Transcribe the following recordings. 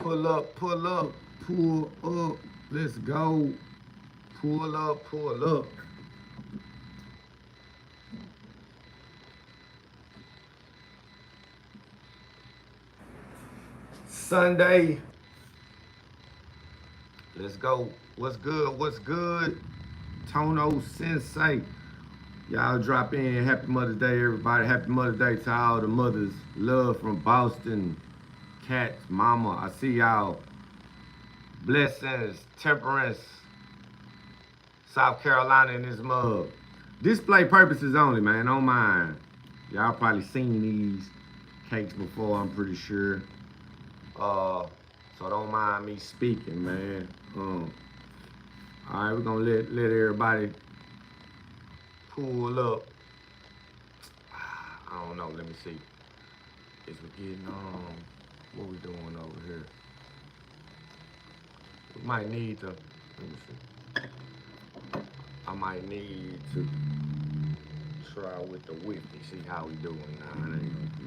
Pull up, pull up, pull up. Let's go. Pull up, pull up. Sunday. Let's go. What's good? What's good? Tono Sensei. Y'all drop in. Happy Mother's Day, everybody. Happy Mother's Day to all the mothers. Love from Boston. Cats, mama. I see y'all. Blessings, temperance, South Carolina in this mug. Display purposes only, man. Don't mind. Y'all probably seen these cakes before, I'm pretty sure. So don't mind me speaking, man. All right, we're gonna let everybody pull up. I don't know. Let me see. Is we getting on? What we doing over here? We might need to. Let me see. I might need to try with the whippy. See how we doing now. It ain't gonna be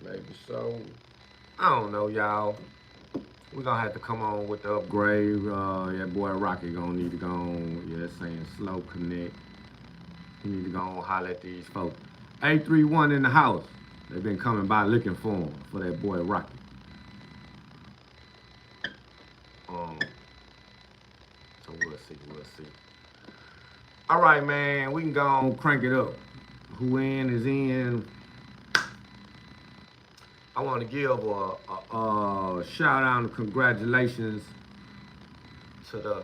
maybe so. I don't know, y'all. We're gonna have to come on with the upgrade. Yeah, boy, Rocky gonna need to go on. Yeah, saying slow connect. He need to go on holler at these folks. 831 in the house. They've been coming by looking for him, for that boy Rocky. So we'll see. All right, man, we can go on, crank it up. Who in is in. I want to give a shout out and congratulations to the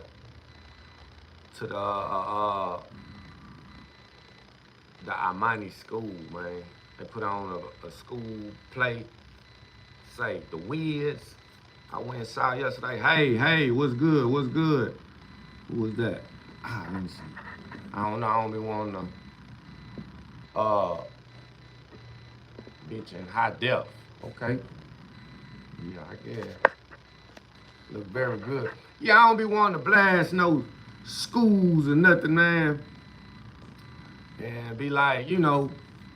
Imani school, man. They put on a school play, say the Wiz. I went and saw yesterday. Hey, what's good? What's good? Who was that? Let me see. I don't know. I don't be wanting to bitch in high def. Okay. Yeah, I guess. Look very good. Yeah, I don't be wanting to blast no schools or nothing, man. And be like,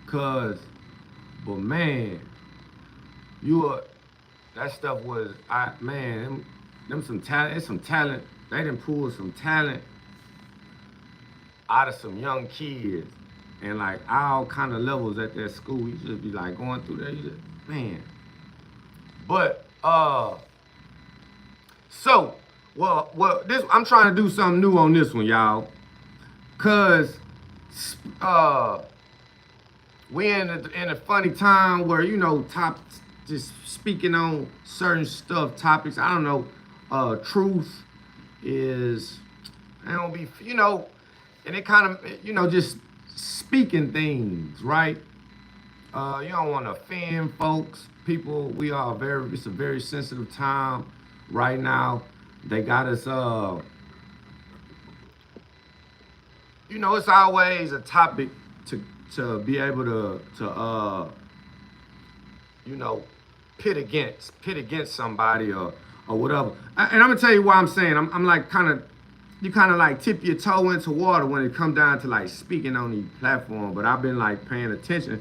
cause, but man, that stuff was, them some talent, it's some talent. They done pulled some talent out of some young kids. And like all kind of levels at that school, you just be like going through there, man. But, this, I'm trying to do something new on this one, y'all. Cause, we in a funny time where, just speaking on certain stuff, topics. I don't know, truth is, I don't be, and it kind of, just speaking things, right? You don't want to offend folks. People, it's a very sensitive time right now. They got us, it's always a topic to be able to pit against somebody or whatever. And I'm gonna tell you why I'm saying I'm like you kind of like tip your toe into water when it come down to like speaking on these platforms. But I've been like paying attention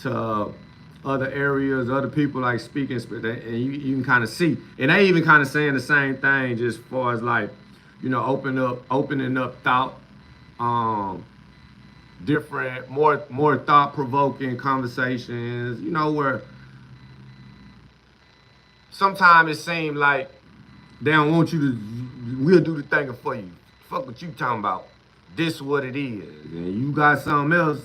to other areas, other people like speaking, and you can kind of see, and they even kind of saying the same thing, just as far as like, opening up thought, different, more thought-provoking conversations, where sometimes it seems like they don't want you to, we'll do the thinking for you. Fuck what you talking about. This is what it is. And you got something else,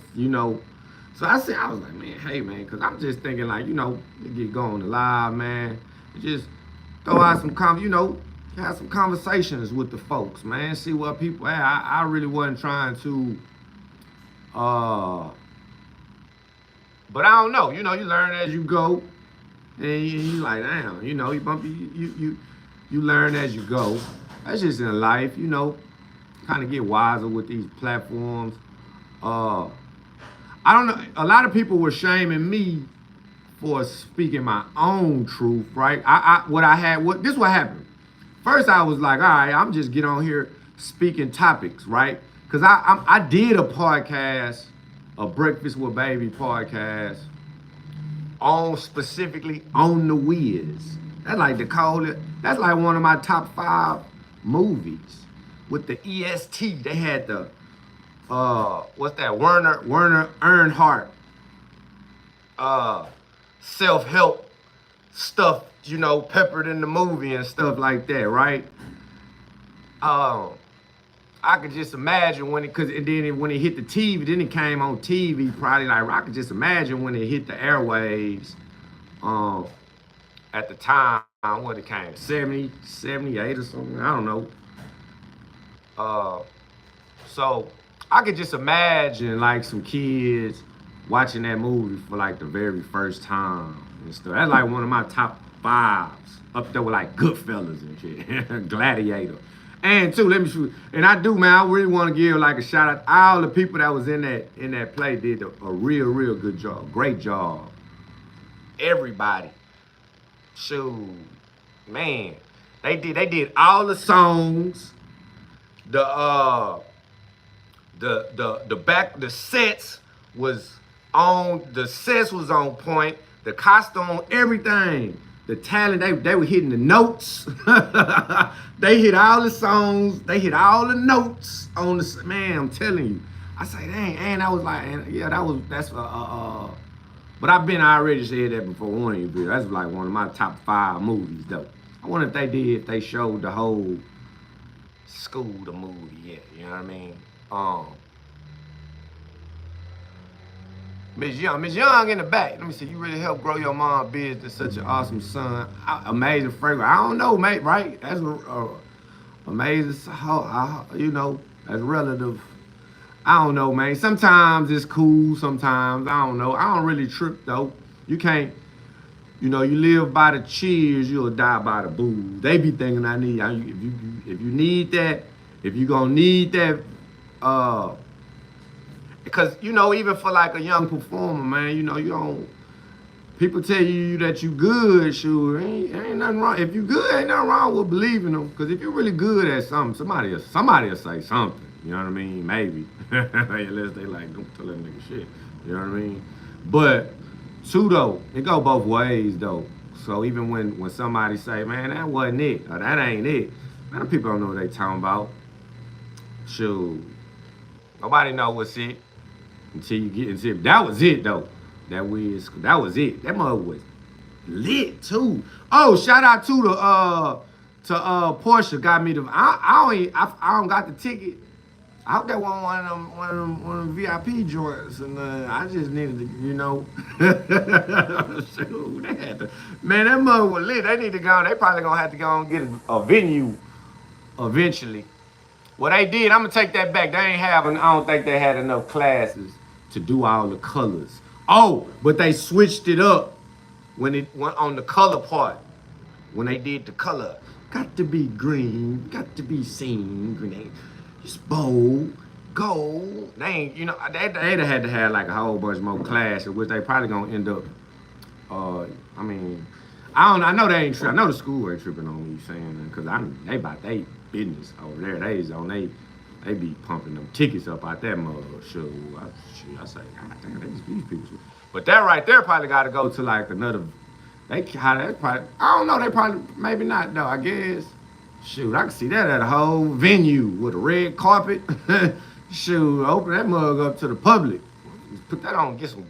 So I was like, man, hey, man, because I'm just thinking like, get going live, man. Just throw out some, have some conversations with the folks, man. See what people at. I really wasn't trying to, but I don't know. You learn as you go. And you like, damn, you bump, you learn as you go. That's just in life, kind of get wiser with these platforms. I don't know. A lot of people were shaming me for speaking my own truth, right? This is what happened. First, I was like, all right, I'm just get on here speaking topics, right? Because I did a podcast, a Breakfast with Baby podcast, on specifically on the Wiz. That's like the coldest. That's like one of my top 5 movies. With the EST, they had the what's that? Werner Earnhardt self-help stuff, you know, peppered in the movie and stuff like that, right? I could just imagine when it, cause and then when it hit the TV, then it came on TV, probably like, I could just imagine when it hit the airwaves, at the time, what it came, 70, 78 or something, I don't know. So I could just imagine like some kids watching that movie for like the very first time and stuff. That's like one of my top 5s, up there with like Goodfellas and shit, Gladiator. And too, let me shoot. And I do, man. I really want to give like a shout out. All the people that was in that play did a real good job, great job. Everybody, shoot, man, they did all the songs. The sets was on point. The costume, everything. The talent, they were hitting the notes. They hit all the songs. They hit all the notes on the, man, I'm telling you. I say, dang, and I was like, yeah, that's but I already said that before one of you. That's like one of my top 5 movies though. I wonder if they showed the whole school the movie yet, you know what I mean? Miss Young in the back. Let me see. You really helped grow your mom's business. Such an awesome son. Amazing fragrance. I don't know, mate. Right? That's amazing. How you know? That's relative. I don't know, man. Sometimes it's cool. Sometimes I don't know. I don't really trip though. You can't. You know, you live by the cheers, you'll die by the booze. They be thinking if you need that, if you gonna need that, because you know, even for like a young performer, man, you know, you don't. People tell you that you good, sure, ain't nothing wrong. If you good, ain't nothing wrong with believing them. Because if you're really good at something, somebody will say something. You know what I mean? Maybe, unless they like, don't tell that nigga shit. You know what I mean? But too though, it go both ways though. So even when somebody say, man, that wasn't it, or that ain't it, man, people don't know what they talking about. Shoot, nobody know what's it until you get into it. That was it though. That was it. That mother was lit too. Oh, shout out to the Portia got me the. I don't got the ticket. I hope that wasn't one of them VIP joints, and I just needed to, you know. Shoot, they had to, man, that mother was lit. They need to go. They probably gonna have to go and get a venue eventually. What they did, I'm gonna take that back. I don't think they had enough classes to do all the colors. Oh, but they switched it up when it went on the color part. When they did the color, got to be green, got to be seen green. It's bold, gold. They ain't, you know, they'd have had to have like a whole bunch more classes, which they probably gonna end up. I mean, I know they ain't. I know the school ain't tripping on me saying that because they about they business over there. They be pumping them tickets up out that mother show. I say, God damn, these people. But that right there probably got to go to like another. They probably. I don't know. They probably maybe not though. I guess. Shoot, I can see that at a whole venue with a red carpet. Shoot, open that mug up to the public. Put that on, get some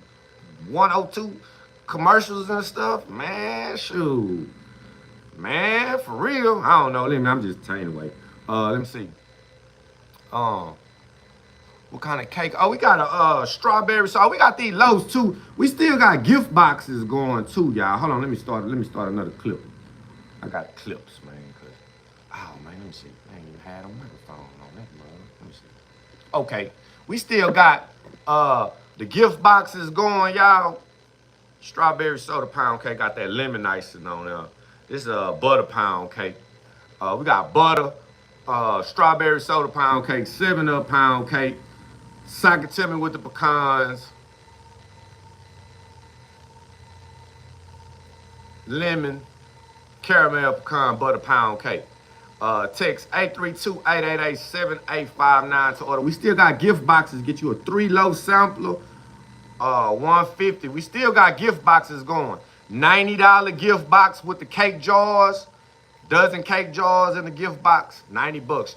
102 commercials and stuff. Man, shoot. Man, for real. I don't know. I'm just telling you away. Let me see. What kind of cake? Oh, we got a strawberry sauce. We got these loaves too. We still got gift boxes going too, y'all. Hold on, let me start another clip. I got clips, man. Oh man, let me see. I ain't even had a microphone on that mug. Let me see. Okay, we still got the gift boxes going, y'all. Strawberry soda pound cake, got that lemon icing on there. This is a butter pound cake. We got butter, strawberry soda pound cake, 7-Up pound cake, Sakatimi with the pecans, lemon, caramel pecan butter pound cake. Text 832-888-7859 to order. We still got gift boxes. Get you a 3-loaf sampler $150. We still got gift boxes going. $90 gift box with the cake jars, dozen cake jars in the gift box, $90.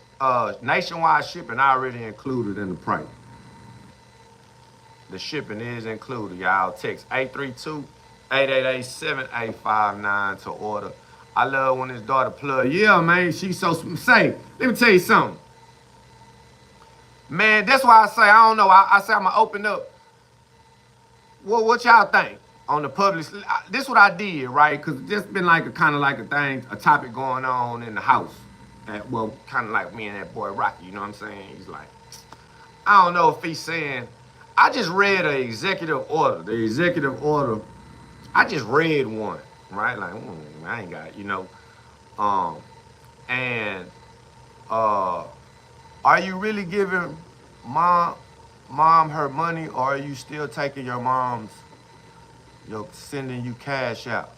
Nationwide shipping already included in the price. The shipping is included, y'all. Text 832-888-7859 to order. I love when his daughter plug. Yeah, man, she's so say. Let me tell you something. Man, that's why I say I don't know. I say I'm gonna open up. What y'all think on the public? This what I did, right? Because this been like a kind of like a thing, a topic going on in the house. Well, kind of like me and that boy Rocky. You know what I'm saying? He's like, I don't know if he's saying. I just read an executive order. The executive order. I just read one, right? Like, I ain't got, and are you really giving mom her money, or are you still taking your sending you cash out?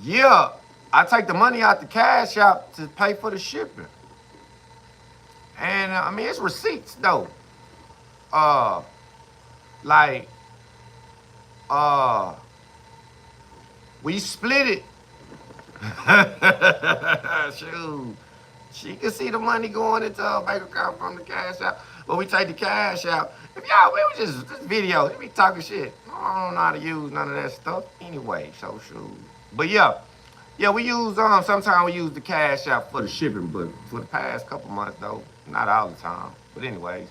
Yeah, I take the money out the cash out to pay for the shipping. And I mean, it's receipts though. Like, we split it. Shoot. She can see the money going into her bank account from the cash out. But we take the cash out. If y'all, we was just this video, we be talking shit. I don't know how to use none of that stuff anyway, so shoot. But yeah, we use sometimes we use the cash out for the shipping, but for the past couple months though, not all the time. But anyways,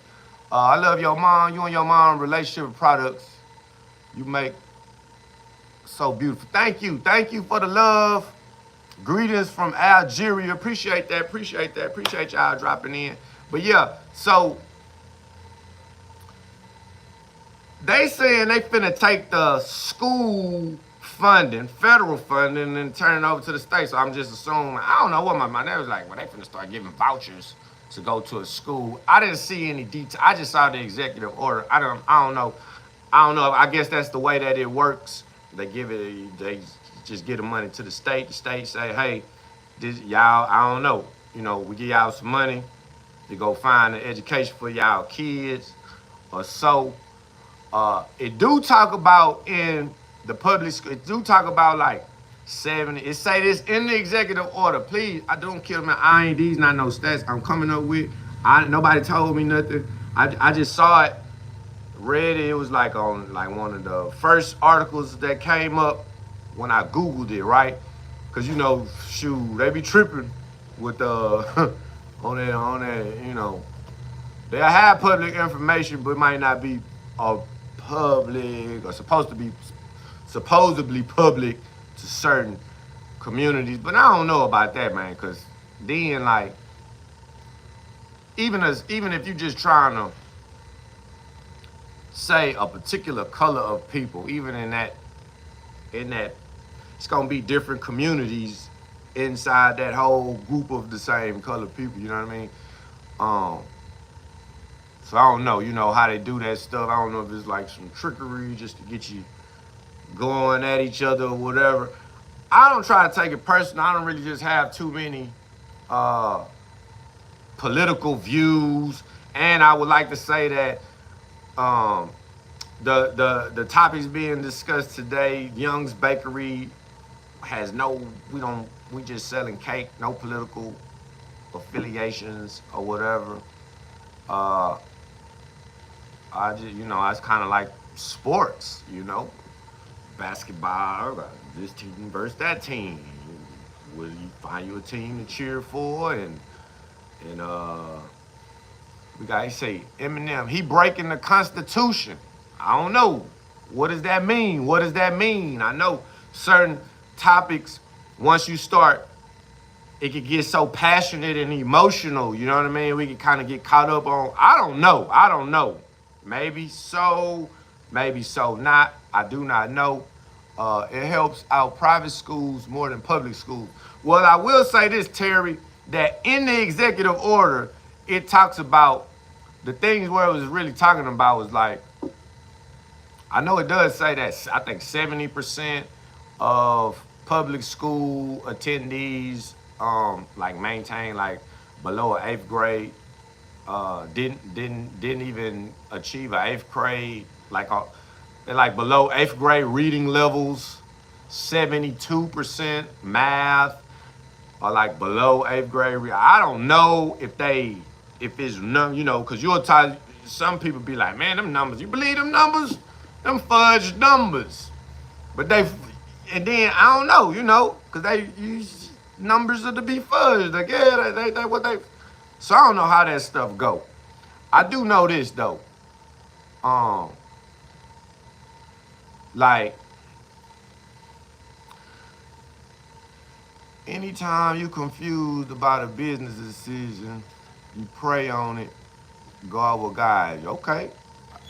I love your mom. You and your mom relationship products you make so beautiful. Thank you for the love. Greetings from Algeria. Appreciate that. Appreciate y'all dropping in. But yeah, so they saying they finna take the school funding, federal funding, and turn it over to the state. So I'm just assuming, I don't know what my mind was like, well, they finna start giving vouchers to go to a school. I didn't see any detail. I just saw the executive order. I don't know. I guess that's the way that it works. They just give the money to the state. The state say, hey, this y'all, I don't know. We give y'all some money to go find an education for y'all kids or so. It do talk about in the public school, it do talk about like 70. It say this in the executive order. Please, I don't kill me. I ain't these not no stats I'm coming up with. Nobody told me nothing. I just saw it, read it. It was like on like one of the first articles that came up when I Googled it, right? Cause shoot, they be tripping with on that, they have public information, but it might not be public or supposedly public to certain communities. But I don't know about that, man, cause then like even if you just trying to say a particular color of people, even in that it's gonna be different communities inside that whole group of the same color people, you know what I mean? So I don't know, how they do that stuff. I don't know if it's like some trickery just to get you going at each other or whatever. I don't try to take it personal. I don't really just have too many political views. And I would like to say that the topics being discussed today, Young's Bakery has we just selling cake, no political affiliations or whatever. I just, it's kind of like sports, basketball, this team versus that team. Will you find you a team to cheer for? And we got to say, Eminem, he breaking the Constitution. I don't know. What does that mean? I know certain topics, once you start, it could get so passionate and emotional, you know what I mean? We could kind of get caught up on, I don't know. Maybe so not. I do not know. It helps out private schools more than public schools. Well, I will say this, Terry, that in the executive order, it talks about the things where it was really talking about was like, I know it does say that I think 70% of public school attendees like maintain like below an 8th grade, didn't even achieve an 8th grade, like They're like below 8th grade reading levels. 72% math are like below 8th grade. I don't know if it's none, you know, because you'll tell some people be like, man, them numbers, you believe them numbers? Them fudge numbers. But and then I don't know, you know, because they use numbers to be fudged. Like, yeah, they what they. So I don't know how that stuff go. I do know this though. Um, like anytime you confused about a business decision, you pray on it. God will guide you. Okay,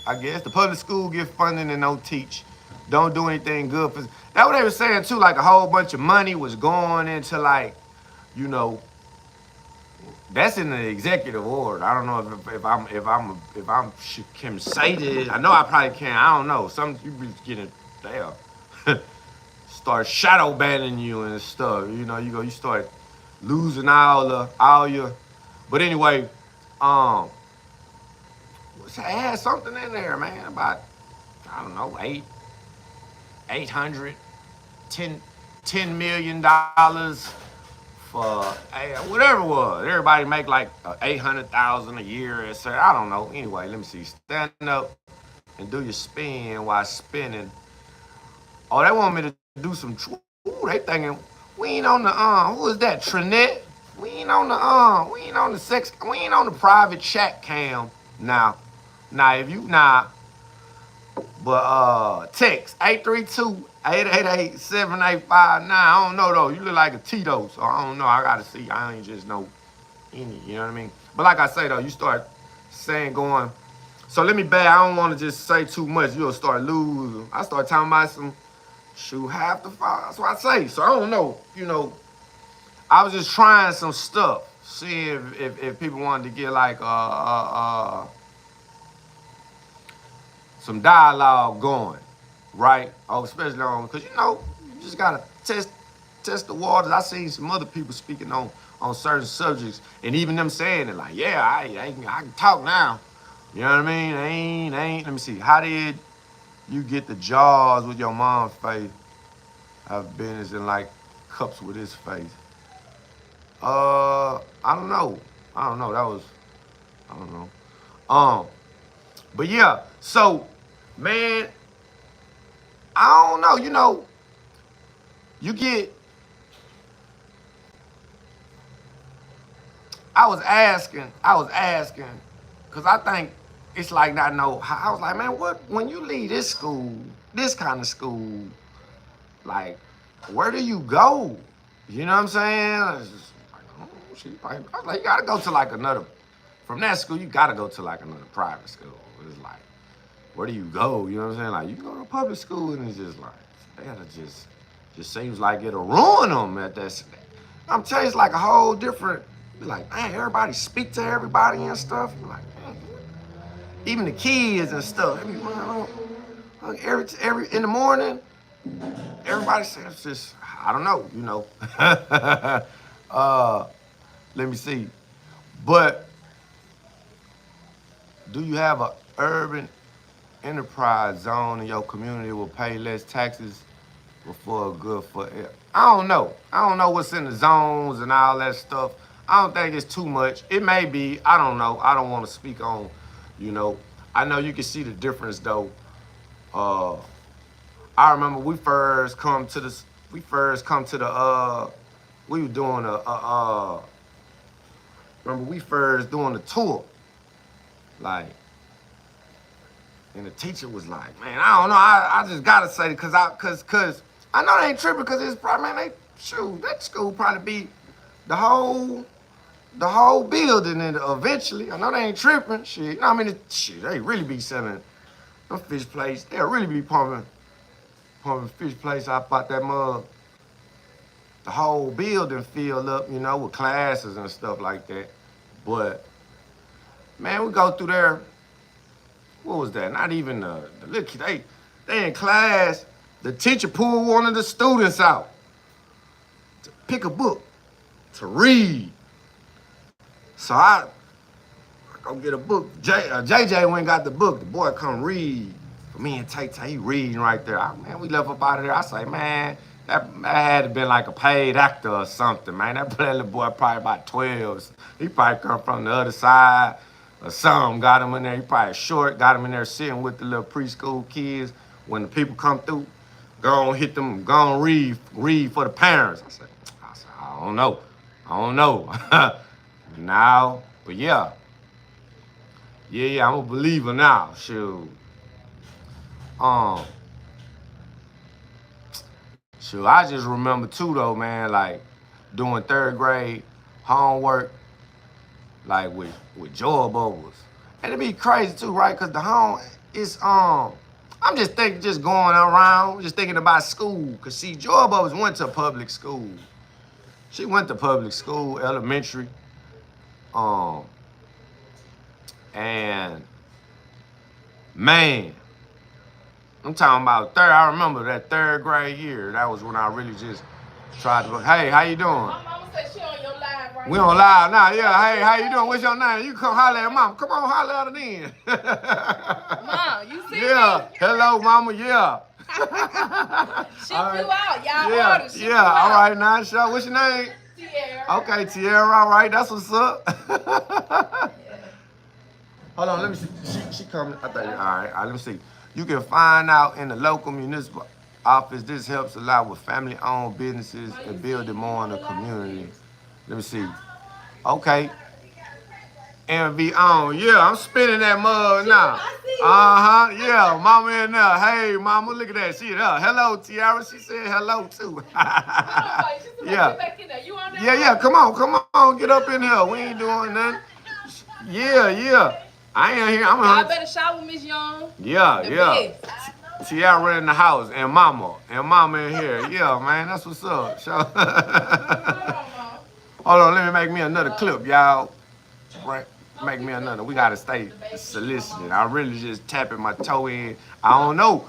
I guess the public school get funding and don't teach, don't do anything good for. That what they were saying too. Like a whole bunch of money was going into like, you know, that's in the executive order. I don't know if I'm can say this. I know I probably can't. I don't know. Some you be getting there. Start shadow banning you and stuff. You know, you start losing all your. But anyway, um, I had something in there, man, about I don't know, 800, 10 million dollars for whatever it was. Everybody make like 800,000 a year, etc. I don't know. Anyway, let me see. Stand up and do your spin while spinning. Oh, they want me to do some. Ooh, they thinking we ain't on the who is that? Trinette? We ain't on the sex. We ain't on the private chat cam now. Now if you but text 832-888-7859. I don't know though. You look like a Tito, so I don't know. I gotta see. I ain't just know any, you know what I mean? But like I say though, you start saying going. So let me back. I don't want to just say too much. You'll start losing. I start talking about some shoot half the file. That's what I say. So I don't know. You know, I was just trying some stuff, seeing if people wanted to get like some dialogue going, right? Oh, especially on, because you know, you just gotta test the waters. I seen some other people speaking on certain subjects, and even them saying it like, yeah, I can talk now. You know what I mean? Ain't. Let me see. How did you get the jaws with your mom's face? I've been in like cups with his face. I don't know. That was I don't know. But yeah. So, man, I don't know. You know, you get. I was asking, because I think it's like not know. I was like, man, what when you leave this school, this kind of school, like, where do you go? You know what I'm saying? I was just like, oh, I was like, you gotta go to like another. From that school, you gotta go to like another private school. It's like, where do you go? You know what I'm saying? Like, you can go to a public school, and it's just like, that'll just seems like it'll ruin them at that. I'm telling you, it's like a whole different. Like, man, everybody speak to everybody and stuff. Like, man, even the kids and stuff. Every in the morning, everybody says just, I don't know, you know. Let me see. But do you have an urban enterprise zone in your community will pay less taxes before good for it? I don't know. I don't know what's in the zones and all that stuff. I don't think it's too much. It may be. I don't know. I don't want to speak on, you know. I know you can see the difference though. I remember we first come to the we were doing remember we first doing the tour. Like, and the teacher was like, man, I don't know. I just gotta say it cause I know they ain't tripping because it's probably, man, that school probably be the whole building, and eventually, I know they ain't tripping. Shit, you know, I mean, they really be selling them fish plates. They'll really be pumping fish plates out about that mug. The whole building filled up, you know, with classes and stuff like that. But man, we go through there. What was that? Not even the little kid. They in class. The teacher pulled one of the students out to pick a book to read. So I go get a book. JJ went and got the book. The boy come read. But me and Tay, he reading right there. Man, we left up out of there. I say, man, that had to been like a paid actor or something, man. That little boy probably about 12. He probably come from the other side or something. Got him in there. He probably short. Got him in there sitting with the little preschool kids. When the people come through, go on hit them. Go on read for the parents. I said, I don't know. Now, but yeah, I'm a believer now. Shoot. I just remember too though, man, like doing third grade homework, like with joy bubbles. And it'd be crazy too, right? Cause the home is I'm just going around, just thinking about school. Cause see, joy bubbles went to public school. She went to public school, elementary. And man, I'm talking about I remember that third grade year. That was when I really just tried to go, hey, how you doing? My mama said she on your live right We on live now, yeah. Hey, how you doing? What's your name? You come holler at mom. Come on, holler at her then. Mom, you see yeah. me? Hello, mama, yeah. Ship you out, y'all. Yeah, Order, ship yeah. you out. All right, now, show. What's your name? Tierra. Okay, Tierra. All right, that's what's up. Hold on, let me see. She coming. I think. All right, let me see. You can find out in the local municipal office. This helps a lot with family-owned businesses and building more in the community. Let me see. Okay. MV on. Yeah, I'm spinning that mug now. Yeah, mama in there. Hey, mama, look at that. She there. Hello, Tiara. She said hello too. Yeah. Yeah. Come on. Get up in here. We ain't doing nothing. Yeah. I ain't here. Y'all better shout with Miss Young. Yeah. Tiara in the house and mama in here. Yeah, man, that's what's up. Hold on, let me make me another clip, y'all. Right, make me another. We gotta stay solicited. I really just tapping my toe in. I don't know.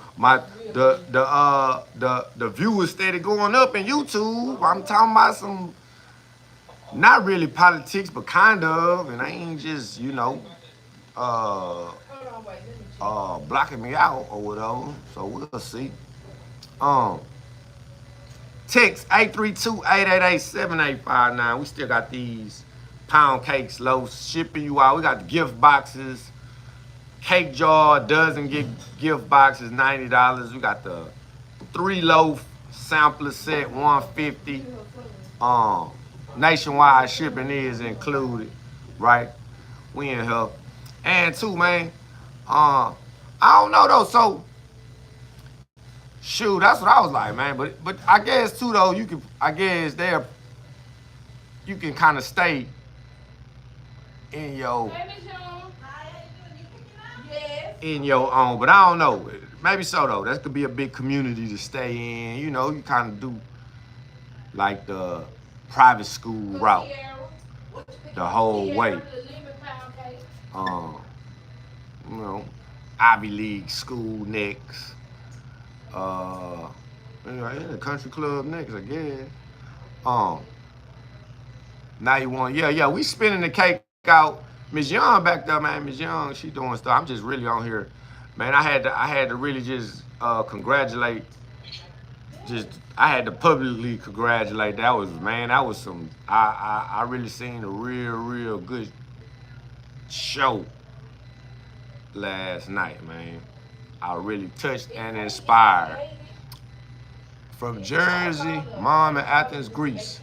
The viewers steady going up in YouTube. I'm talking about some, not really politics, but kind of, and I ain't just blocking me out or whatever. So we'll see. Text 832-888-7859. We still got these pound cakes, loaves shipping you out. We got the gift boxes. Cake jar, dozen gift boxes, $90. We got the 3-loaf sampler set, $150. Nationwide shipping is included, right? We in here. And too, man, I don't know though. So, shoot, that's what I was like, man. But I guess too though, you can kind of stay in your own. But I don't know. Maybe so though. That could be a big community to stay in. You know, you kind of do like the private school route the whole way. Ivy League school next. The country club next, I guess. Now you want, we spinning the cake out. Miss Young back there, man. Miss Young, she doing stuff. I'm just really on here, man. I had to really just congratulate. I had to publicly congratulate. That was some. I really seen a real good show last night, man. I really touched and inspired. From Jersey, mom in Athens, Greece.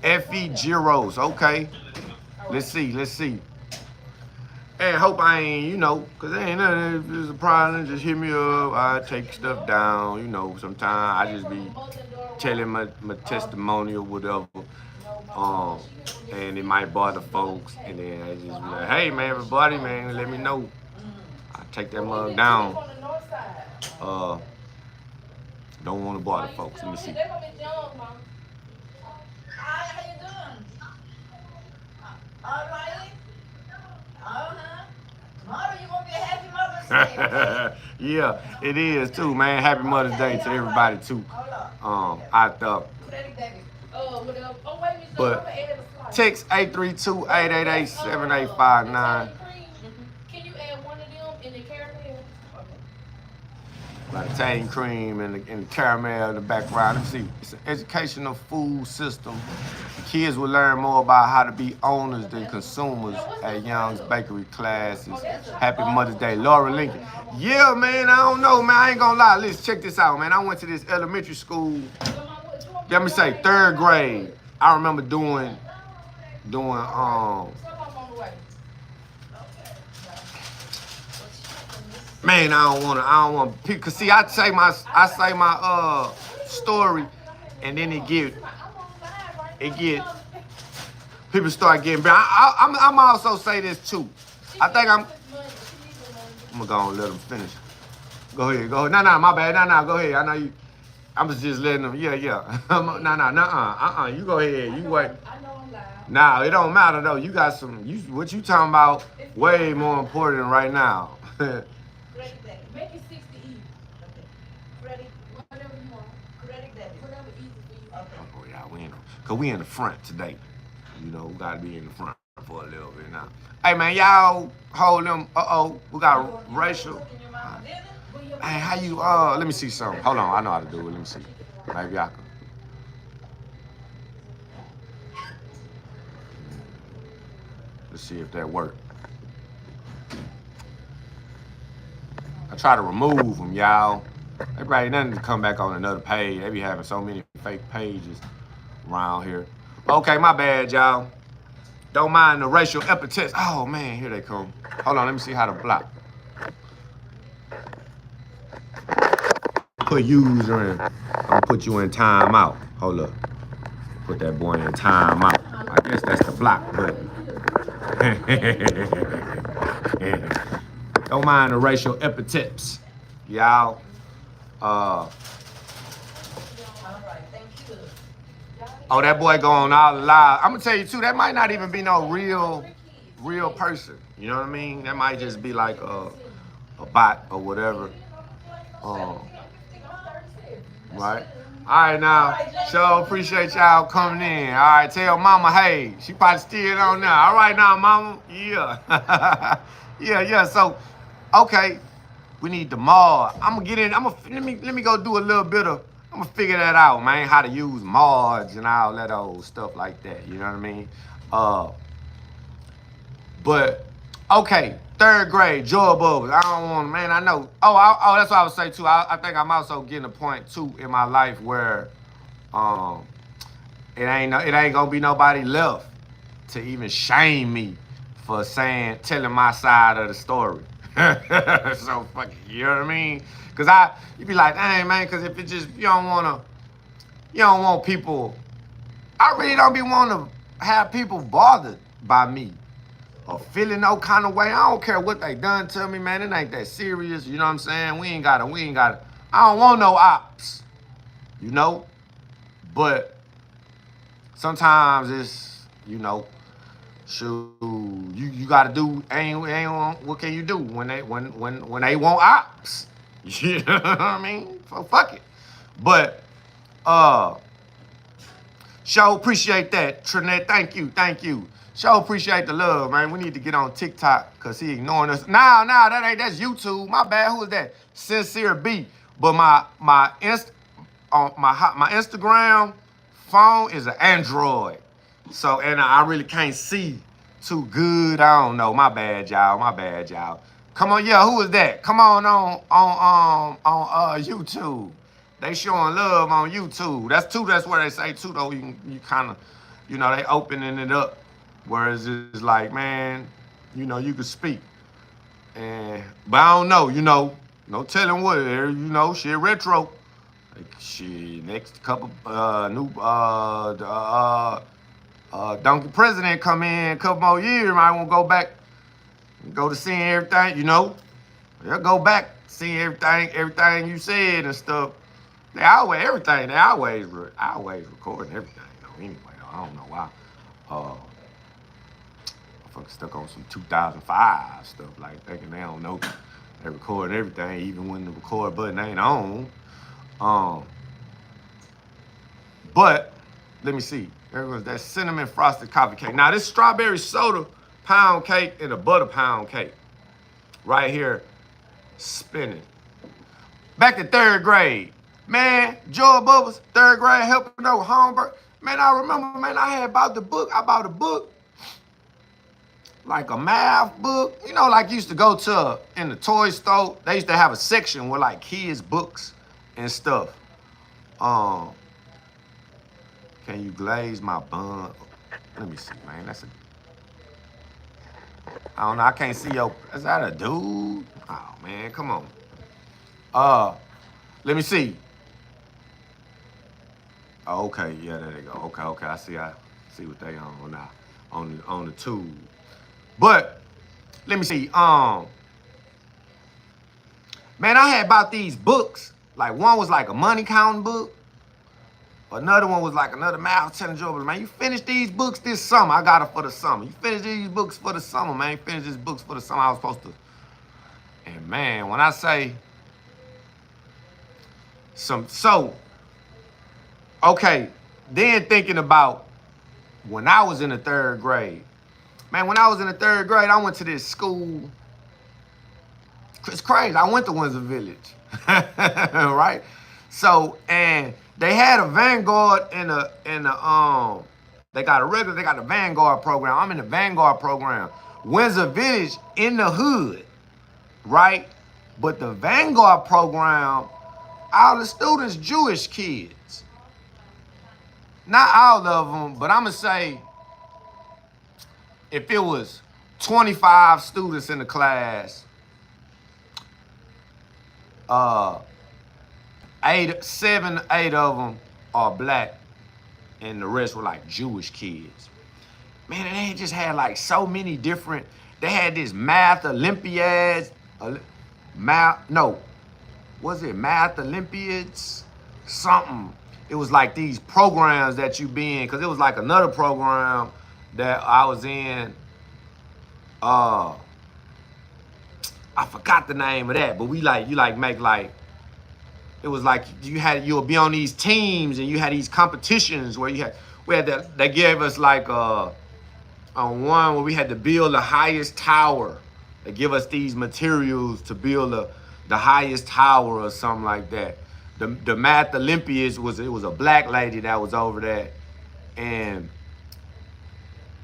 F.E. Giros, okay. Let's see. And hope I ain't, because there ain't nothing. If there's a problem, just hit me up. I take stuff down, sometimes I just be telling my testimony or whatever. And it might bother folks. And then I just be like, hey, man, everybody, man, let me know. I take that mug down. Don't want to bother folks. Let me see. Yeah, it is too, man. Happy Mother's Day to everybody too. I thought. But text 832-888-7859. Can you add one of them in the caramel? Plantain cream and the caramel in the background. Let's see. It's an educational food system. Kids will learn more about how to be owners than consumers at Young's Bakery classes. Happy Mother's Day, Laura Lincoln. Yeah, man, I don't know, man. I ain't gonna lie. Let's check this out, man. I went to this elementary school. Let me say, 3rd grade. I remember doing man, I don't wanna pick, cause see, I say my story, and then it get people start getting bad. I'm also say this too. I think I'm gonna go and let them finish. Go ahead. No, my bad. No, go ahead. I know you. I'm just letting them. Yeah. No. You go ahead. You wait. Nah, it don't matter though. You got some. What you talking about? Way more important right now. Make it 60 easy. Okay. Credit, whatever you want. Credit debit. Whatever easy for you. Okay. Oh yeah, cause we in the front today. You know, we gotta be in the front for a little bit now. Hey man, y'all hold them. We got racial. Hey, how you? Let me see something. Hold on, I know how to do it. Let me see. Maybe I can. Let's see if that worked. I try to remove them, y'all. Everybody nothing to come back on another page. They be having so many fake pages around here. Okay, my bad, y'all. Don't mind the racial epithets. Oh man, here they come. Hold on, let me see how to block. Put user in. I'm gonna put you in timeout. Hold up. Put that boy in timeout. I guess that's the block button. Don't mind the racial epithets, y'all. Oh, that boy going all live. I'm gonna tell you too, that might not even be no real person. You know what I mean? That might just be like a bot or whatever. Right? All right, now. So appreciate y'all coming in. All right, tell mama, hey, she probably still on there. All right, now, mama. Yeah. yeah. So, okay, we need the mod. I'm gonna get in. Let me go do a little bit of. I'm gonna figure that out, man. How to use mods and all that old stuff like that. You know what I mean? But okay, 3rd grade, joy bubbles. I don't want, man. I know. Oh, that's what I would say too. I think I'm also getting a point too in my life where, it ain't gonna be nobody left to even shame me for telling my side of the story. So fucking, you know what I mean? Cause you be like, dang man, cause if it just you don't want people. I really don't be wanting to have people bothered by me or feeling no kind of way. I don't care what they done to me, man. It ain't that serious. You know what I'm saying? We ain't gotta. I don't want no ops, you know? But sometimes it's, you know, shoot, you gotta do, what can you do when they want ops? You know what I mean? So fuck it. But, show appreciate that, Trinette. Thank you. Show appreciate the love, man. We need to get on TikTok because he ignoring us. Nah, that's YouTube. My bad. Who is that? Sincere B. But my Instagram phone is an Android. So, and I really can't see too good. I don't know. My bad, y'all. Come on, yeah, who is that? Come on YouTube. They showing love on YouTube. That's where they say too, though. You kind of, you know, they opening it up. Whereas it's like, man, you know, you could speak. But I don't know, you know, no telling what, you know, shit retro. Like, shit, next couple new Donkey President come in a couple more years, might want to go back and go to seeing everything, you know. They'll go back, seeing everything you said and stuff. They always recording everything, though, anyway, though. I don't know why. Fucking stuck on some 2005 stuff, like thinking they don't know they recording everything, even when the record button ain't on. But let me see. There was that cinnamon frosted coffee cake. Now this strawberry soda pound cake and a butter pound cake right here spinning. Back to third grade. Man, Joy Bubbles, third grade, helping out with homework. Man, I remember, man, I had bought the book. I bought a book, like a math book. You know, like you used to go to in the toy store. They used to have a section with like kids' books and stuff. Um, can you glaze my bun? Let me see, man. That's a. I don't know. I can't see your. Is that a dude? Oh man, come on. Uh, let me see. Oh, okay, yeah, there they go. Okay, okay, I see what they on now on the tube. But let me see. Man, I had bought these books. Like one was like a money counting book. Another one was like another math telling you, man, you finish these books this summer. I got it for the summer. You finish these books for the summer, man. You finish these books for the summer. I was supposed to. And man, when I say okay, then thinking about when I was in the third grade. Man, when I was in the third grade, I went to this school. It's crazy. I went to Windsor Village, right? So, and they had a Vanguard they got a Vanguard program. I'm in the Vanguard program. Windsor Village in the hood, right? But the Vanguard program, all the students Jewish kids. Not all of them, but I'm gonna say if it was 25 students in the class, uh, 7, 8 of them are black, and the rest were like Jewish kids. Man, and they just had like so many different. They had this math Olympiads, math Olympiads, something. It was like these programs that you be in, because it was like another program that I was in. I forgot the name of that, but we like you like make like it was like you'll be on these teams and you had these competitions where they gave us like on one where we had to build the highest tower. They give us these materials to build the highest tower or something like that. The Math Olympiads was a black lady that was over there, and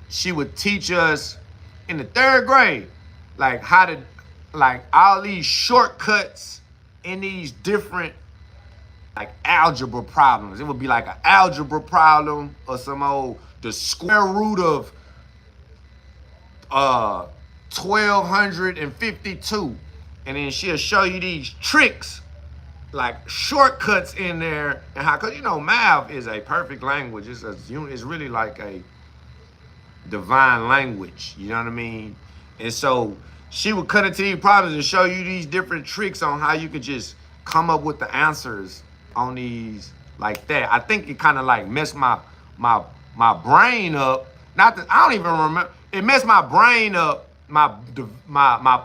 she would teach us in the third grade like how to like all these shortcuts in these different like algebra problems. It would be like an algebra problem or the square root of 1252, and then she'll show you these tricks like shortcuts in there, and how, because math is a perfect language. It's really like a divine language, you know what I mean? And so she would cut into these problems and show you these different tricks on how you could just come up with the answers on these like that. I think it kind of like messed my brain up. Not that I don't even remember. It messed my brain up, my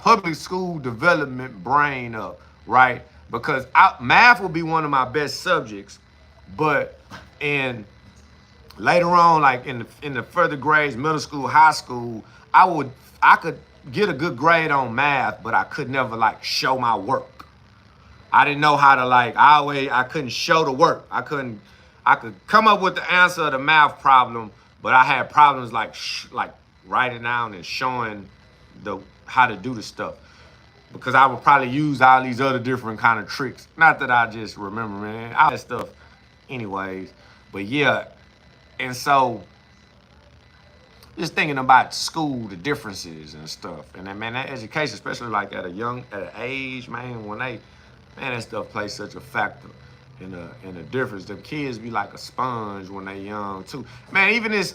public school development brain up, right? Because math would be one of my best subjects, but later on, like in the further grades, middle school, high school, I could get a good grade on math, but I could never like show my work. I didn't know how to I couldn't show the work. I could come up with the answer of the math problem, but I had problems like writing down and showing how to do the stuff, because I would probably use all these other different kind of tricks. Not that I just remember, man. All that stuff anyways. But yeah, and so just thinking about school, the differences and stuff. And then, man, that education, especially like at an age, man, that stuff plays such a factor in the difference. The kids be like a sponge when they young too. Man, even this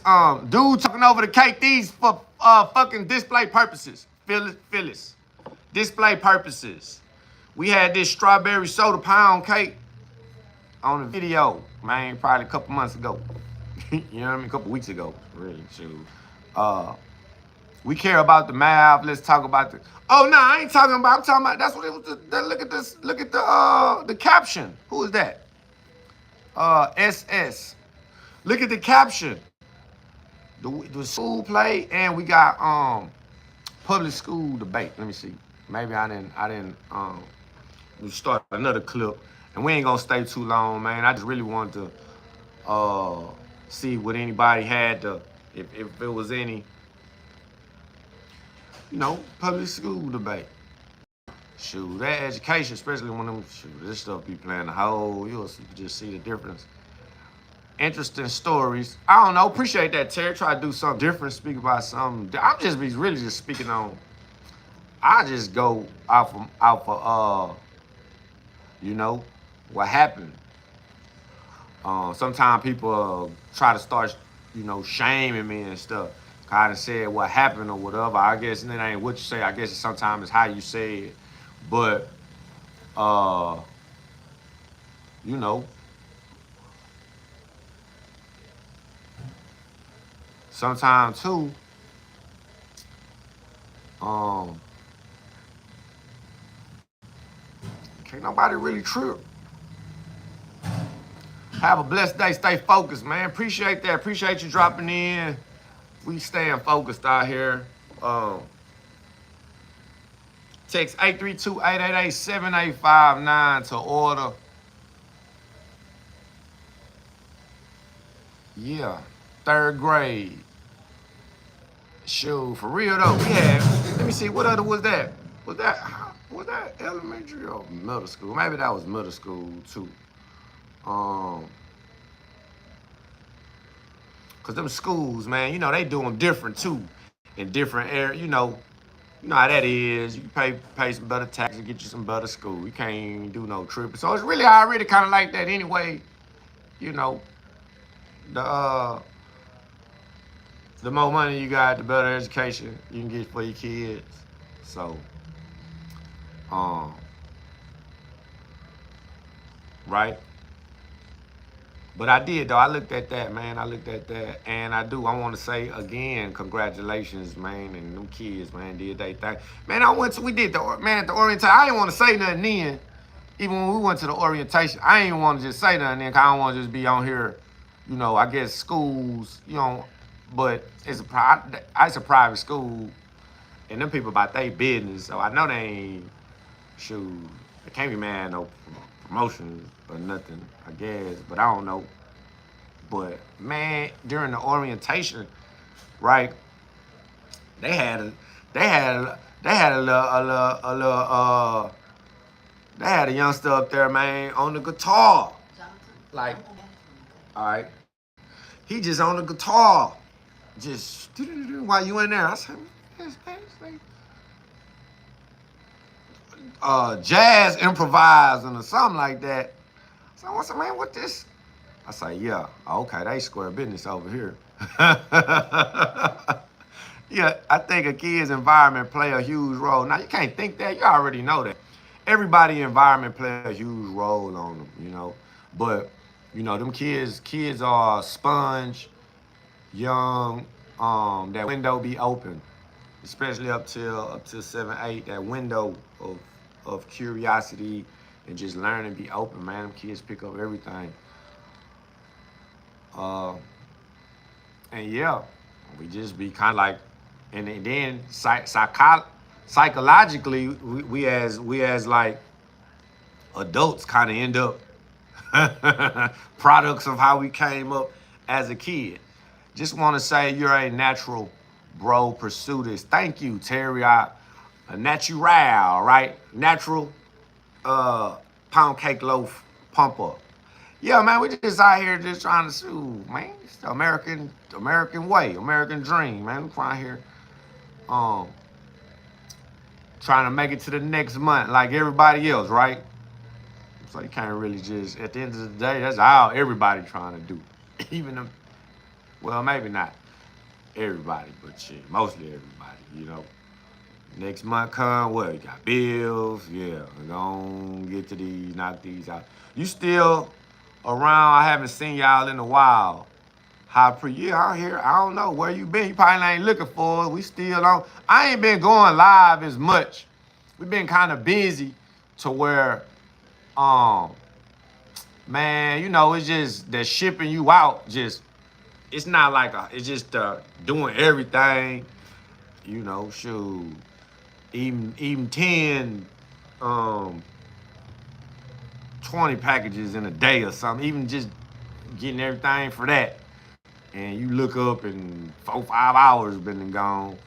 dude talking over the cake, these for fucking display purposes. Phyllis. Display purposes. We had this strawberry soda pound cake on the video, man, probably a couple months ago. You know what I mean? A couple weeks ago, really, shoot. We care about the math. Let's talk about oh no, I ain't talking about. I'm talking about. That's what it was. Look at this. Look at the caption. Who is that? SS. Look at the caption. The school play, and we got public school debate. Let me see. Maybe I didn't start another clip, and we ain't gonna stay too long, man. I just really wanted to see what anybody had to, if there was any, public school debate. Shoot, that education, especially when this stuff be playing the whole, you'll just see the difference. Interesting stories. I don't know. Appreciate that, Terry. Try to do something different. Speak about something. I'm just really just speaking on. I just go out for what happened. Sometimes people try to start, shaming me and stuff. Kind of said what happened or whatever. I guess and it ain't what you say. I guess sometimes it's how you say it. But you know, sometimes too, can't nobody really trip. Have a blessed day. Stay focused, man. Appreciate that. Appreciate you dropping in. We staying focused out here. Text 832-888-7859 to order. Yeah, 3rd grade. Shoot, for real though. We had, let me see, what other was that? Was that elementary or middle school? Maybe that was middle school too. Cause them schools, man, they do them different too, in different areas. You know how that is. You can pay some better taxes and get you some better school. You can't do no tripping. So it's really already kind of like that anyway. The more money you got, the better education you can get for your kids. So, right? But I did though. I looked at that, man. And I want to say again, congratulations, man. And them kids, man, did they thing. Man, at the orientation. I didn't want to say nothing then. Even when we went to the orientation, I didn't want to just say nothing then, cause I don't want to just be on here, I guess schools, but it's a private school, and them people about their business, so I know they ain't, they can't be mad at no promotions or nothing, I guess, but I don't know. But man, during the orientation, right? They had a youngster up there, man, on the guitar. Like, all right, he just on the guitar, just while you in there. I said, jazz improvising or something like that. So I said, man, what this? I say, yeah, okay, they square business over here. Yeah, I think a kid's environment play a huge role. Now, you can't think that. You already know that. Everybody's environment play a huge role on them, But, them kids are a sponge, young, that window be open, especially up till 7, 8, that window of curiosity and just learning be open, man. Them kids pick up everything. And yeah, we just be kind of like, and then psychologically, we as like adults kind of end up products of how we came up as a kid. Just want to say you're a natural, bro. Pursue this. Thank you, Terry. A natural, right? Natural pound cake loaf pumper. Yeah, man, we just out here just trying to sue, man. It's the American way, American dream, man. We're trying here, trying to make it to the next month like everybody else, right? So you can't really just, at the end of the day, that's all everybody trying to do. Even them, well, maybe not everybody, but shit, mostly everybody, Next month come, what? You got bills, yeah. We're gonna get to these, knock these out. You still around? I haven't seen y'all in a while. Yeah, out here. I don't know where you been. You probably ain't looking for it. We still on. I ain't been going live as much. We've been kind of busy to where, man, it's just that shipping you out. It's not like it's just doing everything. Shoot, even 10 20 packages in a day or something, even just getting everything for that. And you look up and 4, 5 hours been and gone.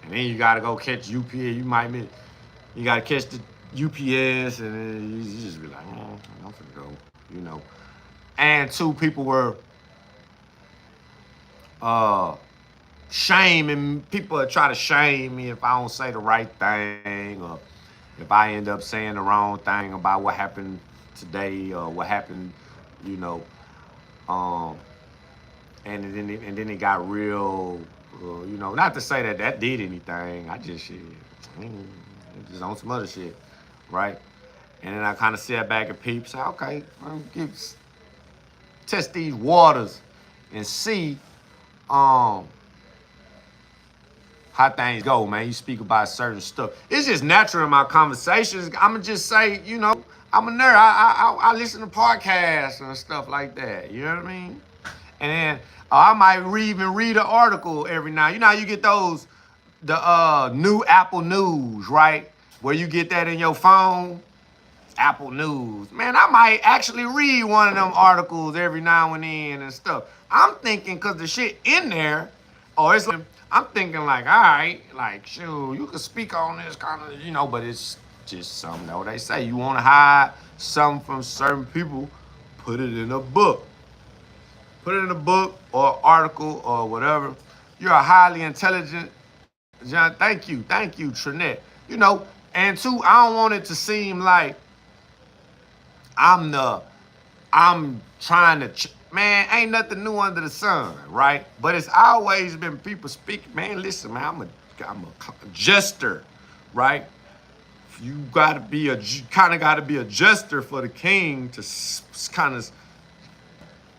And then you gotta go catch UPS. You gotta catch the UPS, and then you just be like, I'm finna go, you know. And two people were uh shaming people that try to shame me if I don't say the right thing, or if I end up saying the wrong thing about what happened today or what happened, you know. Um, and then it got real, you know. Not to say that that did anything. I just shit, just on some other shit, right? And then I kind of sat back and peep, say, okay, test these waters and see um how things go, man. You speak about certain stuff. It's just natural in my conversations. I'ma just say, you know, I'm a nerd. I listen to podcasts and stuff like that. You know what I mean? And then I might even read an article every now. You know how you get those the new Apple News, right? Where you get that in your phone. Apple News. Man, I might actually read one of them articles every now and then and stuff. I'm thinking because the shit in there, or it's like, I'm thinking like, all right, like, shoot, you can speak on this kind of, you know, but it's just something, though. They say you want to hide something from certain people, put it in a book. Put it in a book or article or whatever. You're a highly intelligent, John. Thank you, Trinette. You know, and two, I don't want it to seem like I'm the I'm trying to man, ain't nothing new under the sun, right? But it's always been people speaking. Man, listen, man, I'm a jester, right? You gotta be kind of gotta be a jester for the king to kind of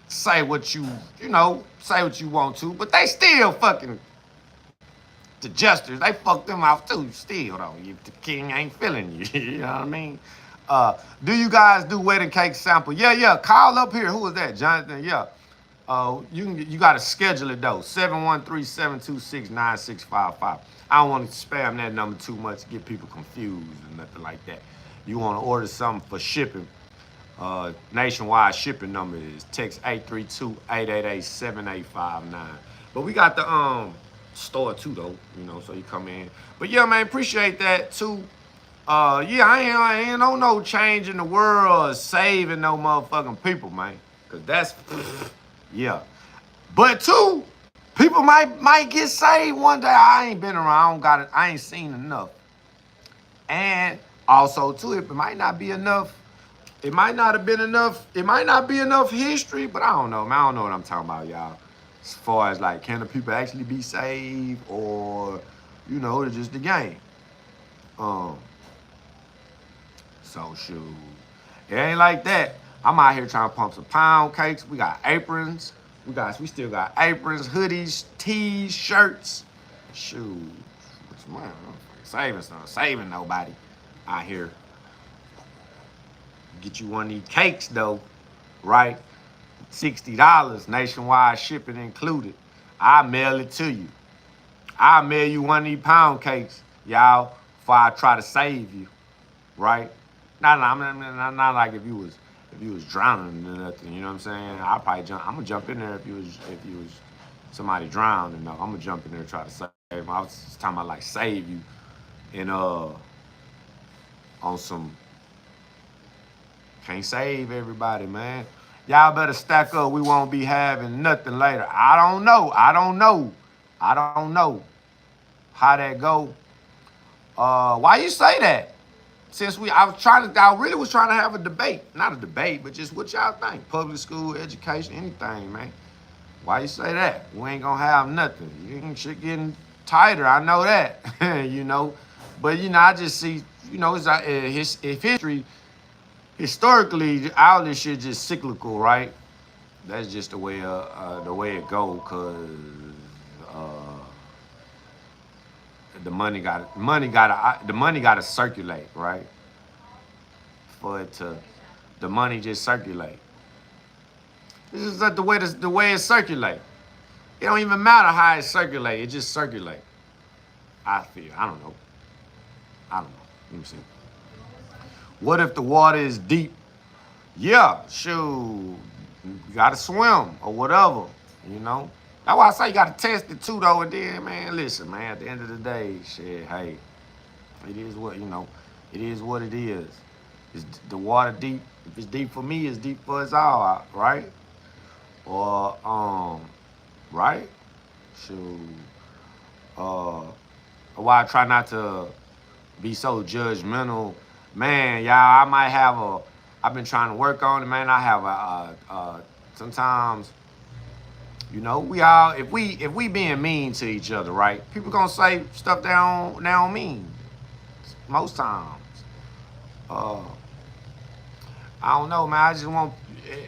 say what you know, say what you want to, but they still fucking the jesters. They fuck them off too, still though. If the king ain't feeling you, you know what I mean? Do you guys do wedding cake sample? Yeah. Call up here. Who is that, Jonathan? Yeah. You got to schedule it though. 713-726-9655. I don't want to spam that number too much, get people confused and nothing like that. You want to order something for shipping? Nationwide shipping number is text 832-888-7859. But we got the store too though, you know, so you come in. But yeah, man, appreciate that too. Yeah, I ain't no change in the world saving no motherfucking people, man. Cause that's yeah. But two, people might get saved one day. I ain't been around, I don't got it, I ain't seen enough. And also too, it might not be enough. It might not have been enough. It might not be enough history, but I don't know, man. I don't know what I'm talking about, y'all. As far as like, can the people actually be saved, or, you know, it's just the game. So shoot, it ain't like that. I'm out here trying to pump some pound cakes. We got aprons. We still got aprons, hoodies, tees, shirts. Shoot, what's mine? Saving nobody out here. Get you one of these cakes though, right? $60, nationwide shipping included. I'll mail it to you. I'll mail you one of these pound cakes, y'all, before I try to save you, right? Not like if you was drowning or nothing, you know what I'm saying? I'll probably jump. I'm gonna jump in there if you was somebody drowned, and I'm gonna jump in there and try to save them. I was just talking about like save you, and on some can't save everybody, man. Y'all better stack up. We won't be having nothing later. I don't know how that go. Why you say that? Since I really was trying to have a debate. Not a debate, but just what y'all think. Public school, education, anything, man. Why you say that? We ain't gonna have nothing. Shit getting tighter, I know that. You know. But, you know, I just see, you know, if history, historically, all this shit just cyclical, right? That's just the way it go, cause the money gotta circulate, right? For it to, the money just circulate. This is like the way it circulate. It don't even matter how it circulate. It just circulate. I feel. I don't know. Let me see. What if the water is deep yeah, shoot, you gotta swim or whatever, you know. That's why I say you gotta test it too, though. And then, man, listen, man. At the end of the day, shit, hey, it is what you know. It is what it is. Is the water deep? If it's deep for me, it's deep for us all, right? Or right? Shoot. Uh, why I try not to be so judgmental, man. Y'all, I might have a. I've been trying to work on it, man. I have sometimes, you know, we all if we being mean to each other, right? People gonna say stuff they don't mean most times. Uh, I don't know, man. I just want,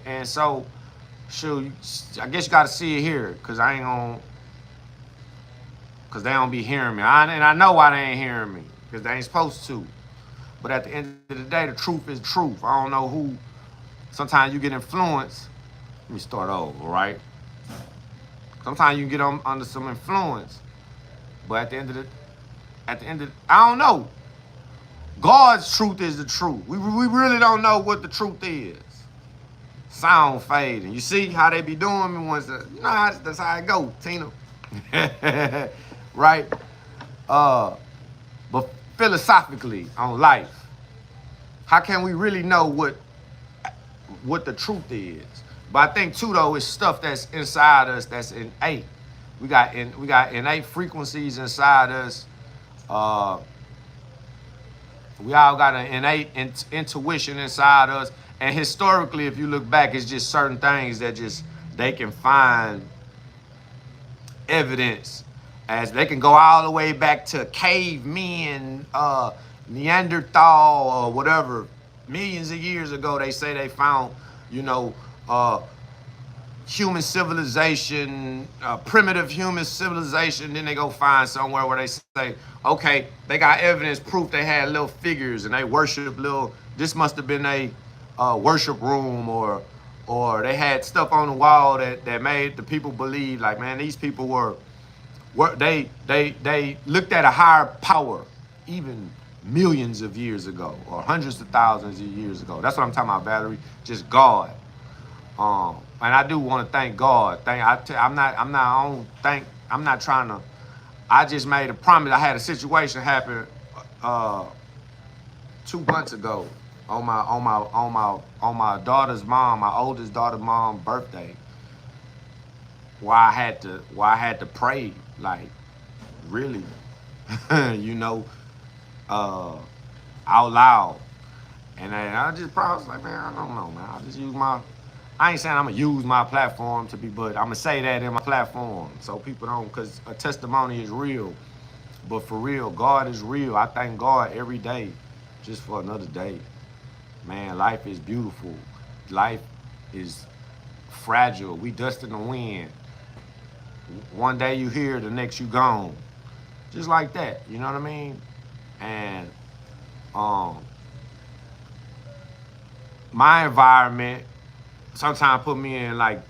and so, shoot. I guess you got to see it here, cause I ain't gonna, cause they don't be hearing me. And I know why they ain't hearing me, cause they ain't supposed to. But at the end of the day, the truth is truth. I don't know who. Sometimes you get influenced. Let me start over, right? Sometimes you get under some influence, but at the end of, I don't know. God's truth is the truth. We really don't know what the truth is. Sound fading. You see how they be doing me once. You know that's how it go, Tina. Right? But philosophically on life, how can we really know what the truth is? But I think too though, it's stuff that's inside us that's innate. We got innate frequencies inside us. Uh, we all got an innate intuition inside us. And historically, if you look back, it's just certain things that just they can find evidence, as they can go all the way back to cavemen, Neanderthal or whatever, millions of years ago. They say they found, you know, uh, human civilization, primitive human civilization. Then they go find somewhere where they say, okay, they got evidence, proof they had little figures and they worship little. This must have been a worship room, or they had stuff on the wall that made the people believe, like, man, these people they looked at a higher power even millions of years ago or hundreds of thousands of years ago. That's what I'm talking about, Valerie. Just God. And I do want to thank God. I'm not trying to. I just made a promise. I had a situation happen uh, 2 months ago on my daughter's mom, my oldest daughter's mom birthday, why I had to pray, like, really, you know, uh, out loud. And then I just probably was like, man, I don't know, man. I ain't saying I'm gonna use my platform to be, but I'm gonna say that in my platform so people don't, because a testimony is real. But for real, God is real. I thank God every day just for another day. Man, life is beautiful. Life is fragile. We dust in the wind. One day you here, the next you gone. Just like that. You know what I mean? And um, my environment sometimes put me in, like,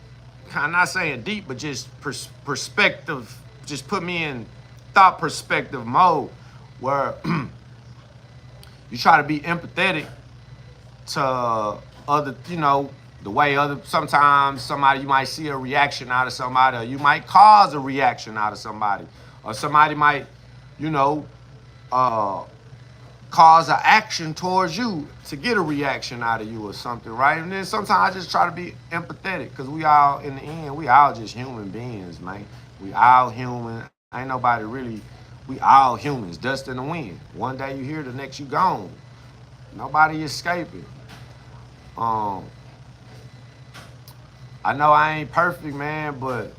kind of not saying deep, but just perspective. Just put me in thought perspective mode where you try to be empathetic to other, the way other, sometimes somebody, you might see a reaction out of somebody, or you might cause a reaction out of somebody, or somebody might, you know, uh, cause an action towards you to get a reaction out of you or something, right? And then sometimes I just try to be empathetic, because we all, in the end, we all just human beings, man. We all human. Ain't nobody really, we all humans, dust in the wind. One day you here, the next you gone. Nobody escaping. Um, I know I ain't perfect, man, but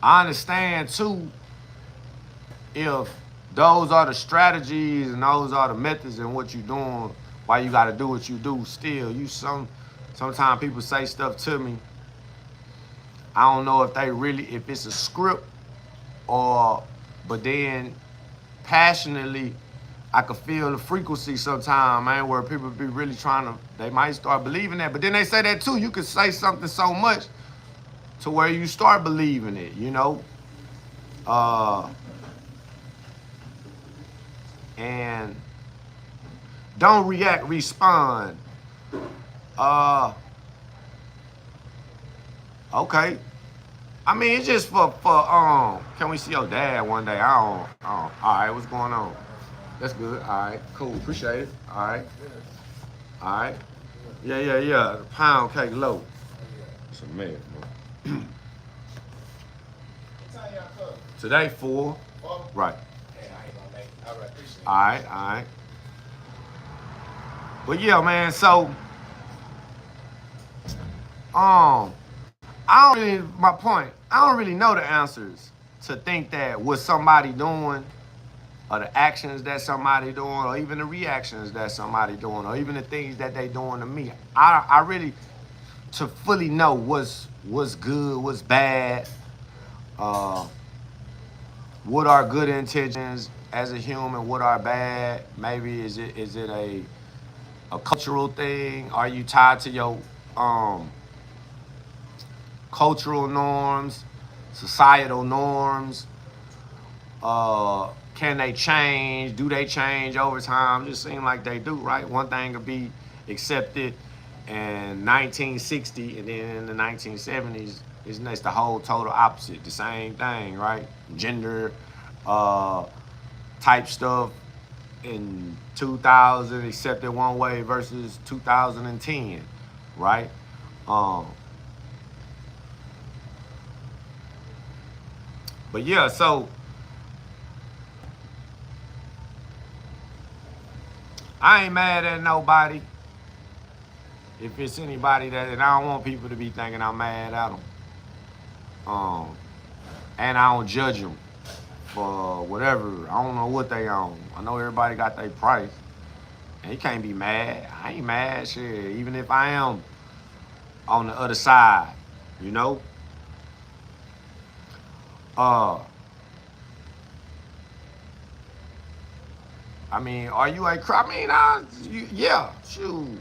I understand too if those are the strategies and those are the methods and what you're doing, why you got to do what you do. Still, sometimes people say stuff to me. I don't know if it's a script, or, but then passionately, I could feel the frequency sometimes, man, where people be really trying to, they might start believing that. But then they say that too. You could say something so much to where you start believing it, you know? Uh, and Don't react, respond. Uh, okay. I mean, it's just for. Can we see your dad one day? All right, what's going on? That's good. All right, cool. Appreciate it. All right, all right. Yeah. The pound cake low. It's a man, bro. Today 4. Right. All right, all right. But yeah, man. So, I don't really. My point. I don't really know the answers to think that what somebody doing, or the actions that somebody doing, or even the reactions that somebody doing, or even the things that they doing to me. I really to fully know what's good, what's bad, uh, what are good intentions as a human, what are bad. Maybe is it a cultural thing? Are you tied to your um, cultural norms, societal norms? Can they change? Do they change over time? Just seem like they do, right? One thing could be accepted in 1960, and then in the 1970s, it's the whole total opposite. The same thing, right? Gender uh, type stuff in 2000 accepted one way versus 2010, right? Um, but yeah, so I ain't mad at nobody. If it's anybody that, and I don't want people to be thinking I'm mad at them. Um, and I don't judge them for whatever. I don't know what they own. I know everybody got their price, and you can't be mad. I ain't mad, shit. Even if I am on the other side, you know. Uh, I mean, are you a? I mean, yeah, shoot,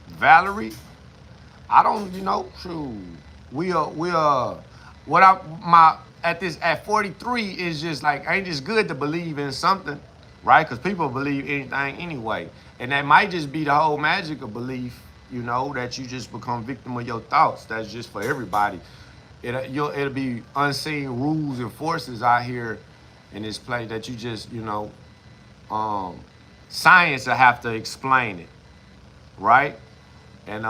Valerie. I don't, true. We are, what I, my, at 43 is just like, ain't just good to believe in something, right? Because people believe anything anyway. And that might just be the whole magic of belief, that you just become victim of your thoughts. That's just for everybody. It'll be unseen rules and forces out here in this place that you just, um, science will have to explain it, right? And,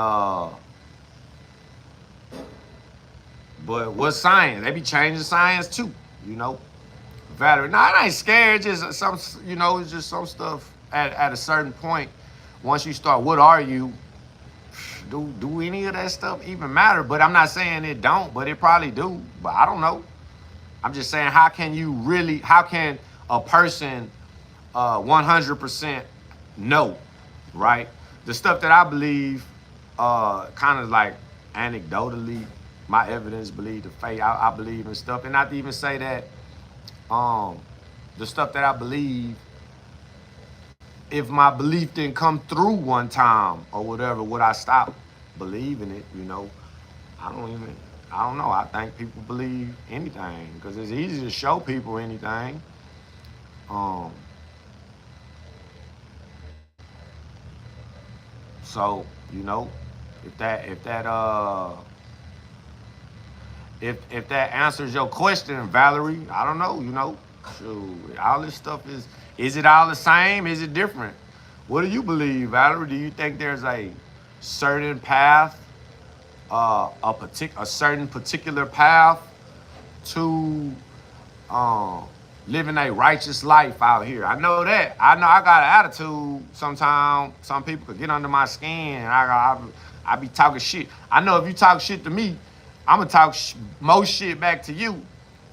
but what's science? They be changing science too, you know. Valerie, no, I ain't scared. Just some, it's just some stuff at a certain point. Once you start, what are you? Do any of that stuff even matter? But I'm not saying it don't, but it probably do. But I don't know. I'm just saying, how can a person 100% know, right? The stuff that I believe, kind of like anecdotally, my evidence believe the faith. I believe in stuff, and not to even say that um, the stuff that I believe, if my belief didn't come through one time or whatever, would I stop believing it? I don't even. I don't know. I think people believe anything because it's easy to show people anything. Um, so if that answers your question, Valerie, I don't know. Shoot, all this stuff is it all the same? Is it different? What do you believe, Valerie? Do you think there's a certain path, a certain particular path to living a righteous life out here? I know that. I know I got an attitude. Sometimes some people could get under my skin. And I be talking shit. I know if you talk shit to me, I'm gonna talk more shit back to you.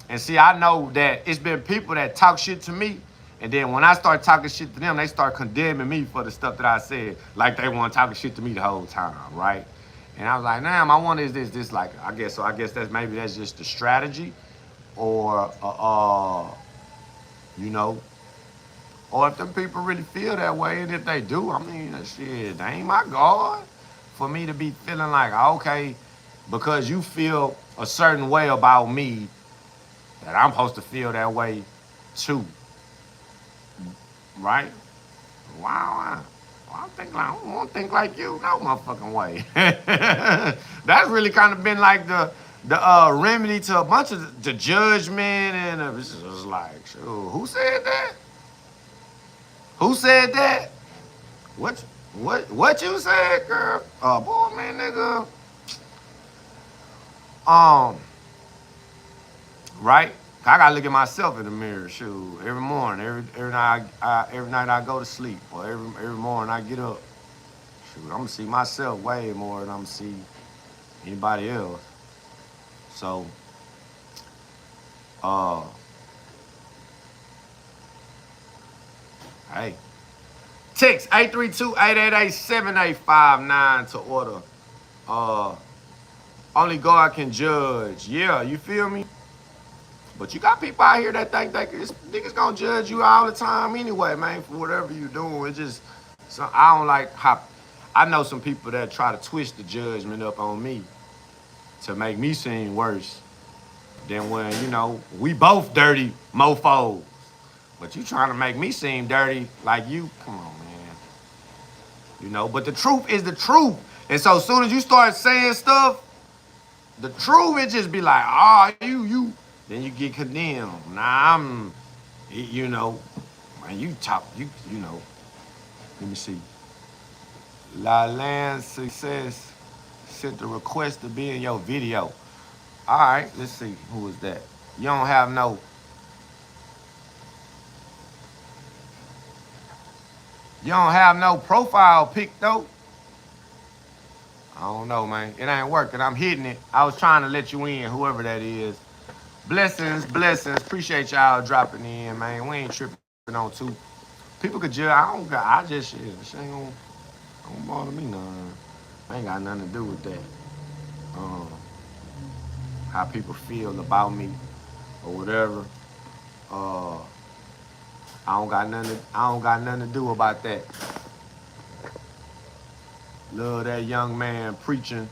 And see, I know that it's been people that talk shit to me, and then when I start talking shit to them, they start condemning me for the stuff that I said, like they want talking shit to me the whole time, right? And I was like, damn, I wonder is this like, I guess so. I guess that's just the strategy, or you know, or if them people really feel that way, and if they do, I mean, shit, they ain't my God for me to be feeling like, okay, because you feel a certain way about me, that I'm supposed to feel that way too, right? Wow. I don't want to think like you, no motherfucking way. That's really kind of been like the remedy to a bunch of the judgment and it's just like, shoot, who said that? Who said that? What what you said, girl? Boy, man, nigga. Um, right? I gotta look at myself in the mirror, shoot, every morning, every night I go to sleep, or every morning I get up. Shoot, I'm gonna see myself way more than I'm gonna see anybody else. So, uh, hey, text 832-888-7859 to order. Uh, only God can judge. Yeah, you feel me? But you got people out here that think that niggas gonna judge you all the time anyway, man, for whatever you doing. It's just, so I don't like how, I know some people that try to twist the judgment up on me to make me seem worse than when, we both dirty mofos. But you trying to make me seem dirty like you, come on, man. But the truth is the truth. And so as soon as you start saying stuff, the truth, it just be like, you. Then you get condemned. Nah, man, you talk, let me see. La Land Success sent the request to be in your video. All right, let's see, who is that? You don't have no profile pic though. I don't know, man. It ain't working. I'm hitting it. I was trying to let you in, whoever that is. Blessings. Appreciate y'all dropping in, man. We ain't tripping on two. People could judge. I just, shit. This ain't don't bother me none. I ain't got nothing to do with that. Um, how people feel about me or whatever. Uh, I don't got nothing to do about that. Love that young man preaching.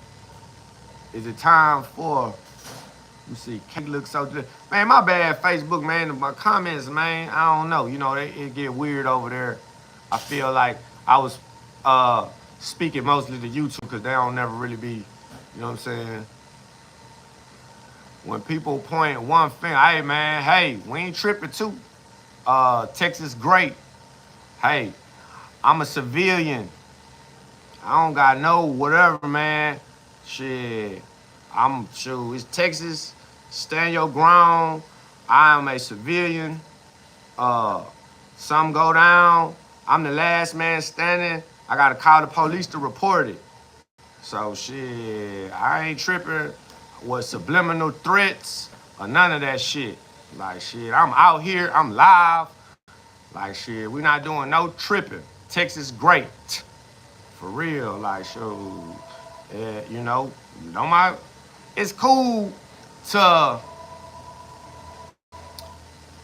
Is it time for? Let me see. Cake looks so good. Man, my bad, Facebook, man. My comments, man. I don't know. It get weird over there. I feel like I was speaking mostly to YouTube because they don't never really be, you know what I'm saying? When people point one finger, hey, man, hey, we ain't tripping too. Texas great. Hey, I'm a civilian. I don't got no whatever, man. Shit. It's Texas. Stand your ground. I am a civilian. Some go down. I'm the last man standing. I gotta call the police to report it. So shit, I ain't tripping with subliminal threats or none of that shit. Like shit, I'm out here, I'm live. Like shit, we not doing no tripping. Texas great. For real, like shoot. Don't mind. It's cool to,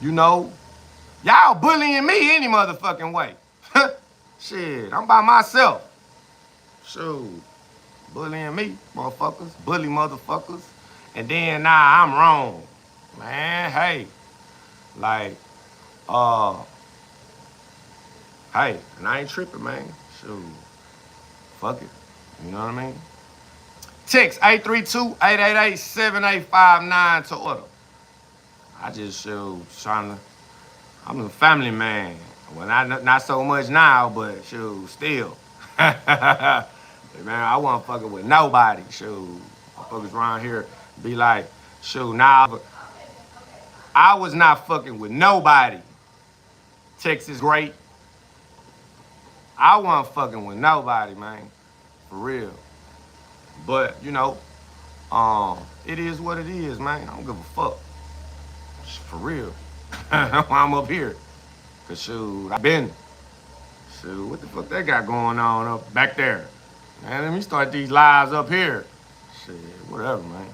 y'all bullying me any motherfucking way. Shit, I'm by myself. Shoot, bullying me, motherfuckers, bully motherfuckers. And then now I'm wrong. Man, hey. Like, uh, hey, and I ain't tripping, man. Shoot. Fuck it. You know what I mean? Text 832-888-7859 to order. I just I'm a family man. Well, not so much now, but shoot, still. Man, I wasn't fucking with nobody. Shoot, motherfuckers around here be like, shoot, now I was not fucking with nobody. Texas great. I wasn't fucking with nobody, man. For real. But, it is what it is, man. I don't give a fuck. For real. That's why I'm up here. Cause shoot, what the fuck that got going on up back there? Man, let me start these lives up here. Shit, whatever, man.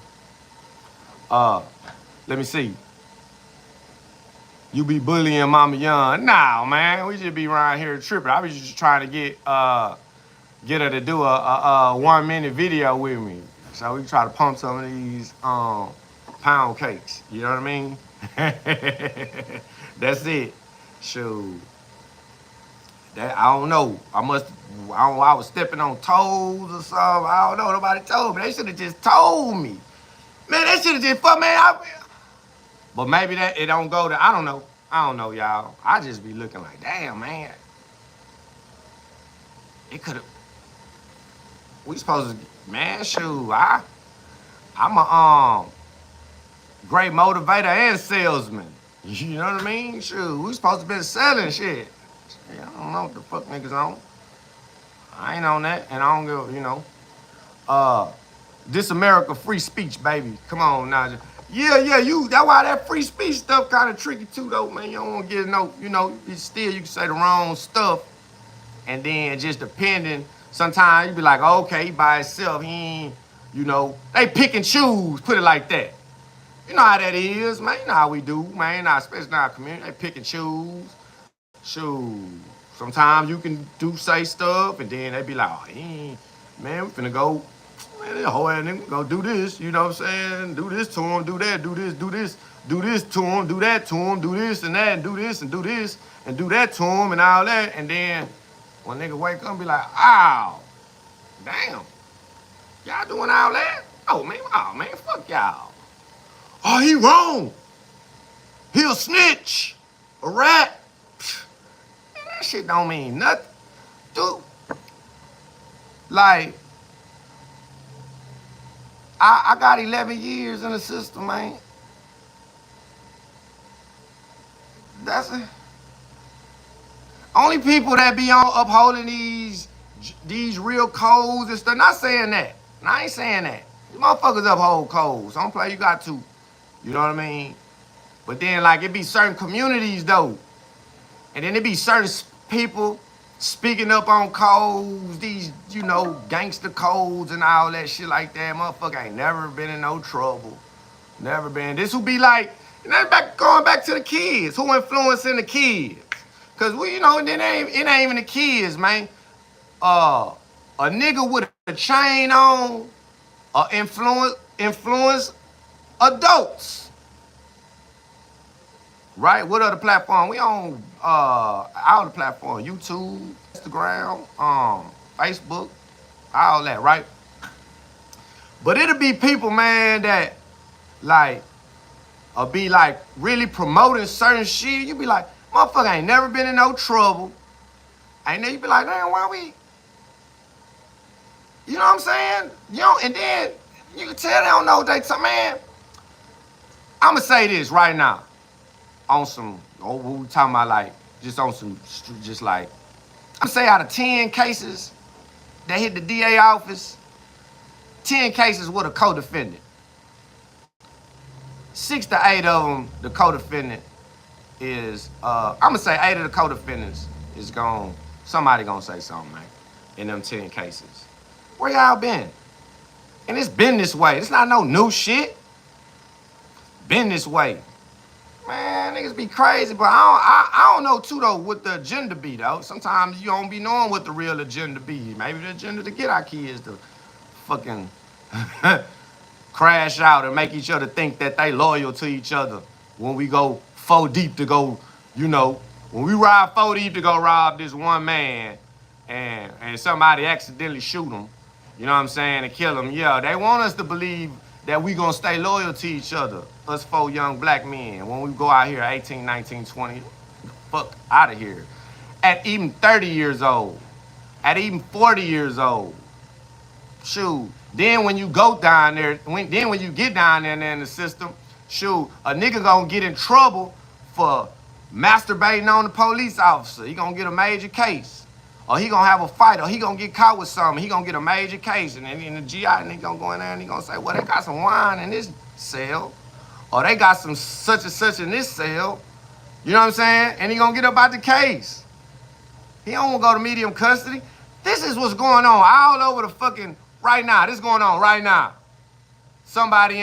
Let me see. You be bullying Mama Young. Nah, man, we just be around here tripping. I was just trying to get her to do a 1 minute video with me. So we try to pump some of these pound cakes. You know what I mean? That's it. Shoot. That I don't know. I was stepping on toes or something. I don't know. Nobody told me. They should have just told me. Man, they should have just fuck man. But maybe that it don't go to. I don't know. I don't know, y'all. I just be looking like, damn, man. It could have. We supposed to, man. Shoot, I'm a great motivator and salesman. You know what I mean? Shoot, we supposed to be selling shit. I don't know what the fuck niggas on. I ain't on that, and I don't give, uh, this America free speech, baby. Come on now. Yeah, that's why that free speech stuff kind of tricky too, though, man. You don't want to get no, still you can say the wrong stuff, and then just depending, sometimes you be like, oh, okay, he by himself, he ain't, they pick and choose, put it like that. You know how that is, man. You know how we do, man. Especially in our community, they pick and choose. Shoot. Sometimes you can say stuff, and then they be like, oh, man, we finna go, man, that whole ass nigga go do this, you know what I'm saying? Do this to him, do that, do this to him, do that to him, do this and that, and do this and do this, and do that to him, and all that. And then when nigga wake up and be like, oh, damn, y'all doing all that? Oh, man, fuck y'all. Oh, he wrong. He a snitch, a rat. Man, that shit don't mean nothing. Dude, like, I got 11 years in the system, man. That's it. Only people that be on upholding these real codes and stuff. Not saying that. I ain't saying that. You motherfuckers uphold codes. Don't play, you got to. You know what I mean? But then, like, it be certain communities, though. And then it be certain people speaking up on codes, these, gangster codes and all that shit like that. Motherfucker ain't never been in no trouble. Never been. This would be like, going back to the kids. Who influencing the kids? Because, it ain't even the kids, man. A nigga with a chain on influence adults. Right? What other platform? We on all the platform. YouTube, Instagram, Facebook, all that, right? But it'll be people, man, that like be like really promoting certain shit. You be like, motherfucker ain't never been in no trouble. And then you be like, damn, why we? You know what I'm saying? And then you can tell they don't know what they say, man. I'ma say this right now. On some, we talking about like, just on some, just like, I'm say out of 10 cases that hit the DA office, 10 cases with a co-defendant. 6 to 8 of them, the co-defendant is, I'm gonna say 8 of the co-defendants is somebody gonna say something, man, in them 10 cases. Where y'all been? And it's been this way. It's not no new shit. Been this way. Man, niggas be crazy, but I don't know too though what the agenda be though. Sometimes you don't be knowing what the real agenda be. Maybe the agenda to get our kids to fucking crash out and make each other think that they loyal to each other. When we go 4 deep to go, when we ride 4 deep to go rob this one man and somebody accidentally shoot him, you know what I'm saying, and kill him. Yeah, they want us to believe that we gonna stay loyal to each other, us 4 young black men, when we go out here at 18, 19, 20, fuck out of here. At even 30 years old, at even 40 years old, shoot. Then when you go down there, when you get down there in the system, shoot, a nigga gonna get in trouble for masturbating on the police officer. He gonna get a major case. Or he gonna have a fight, or he gonna get caught with something. He gonna get a major case, and then in the GI, and he gonna go in there and he gonna say, well, they got some wine in this cell, or they got some such and such in this cell. You know what I'm saying? And he gonna get up out the case. He don't wanna go to medium custody. This is what's going on all over the fucking right now. This is going on right now. Somebody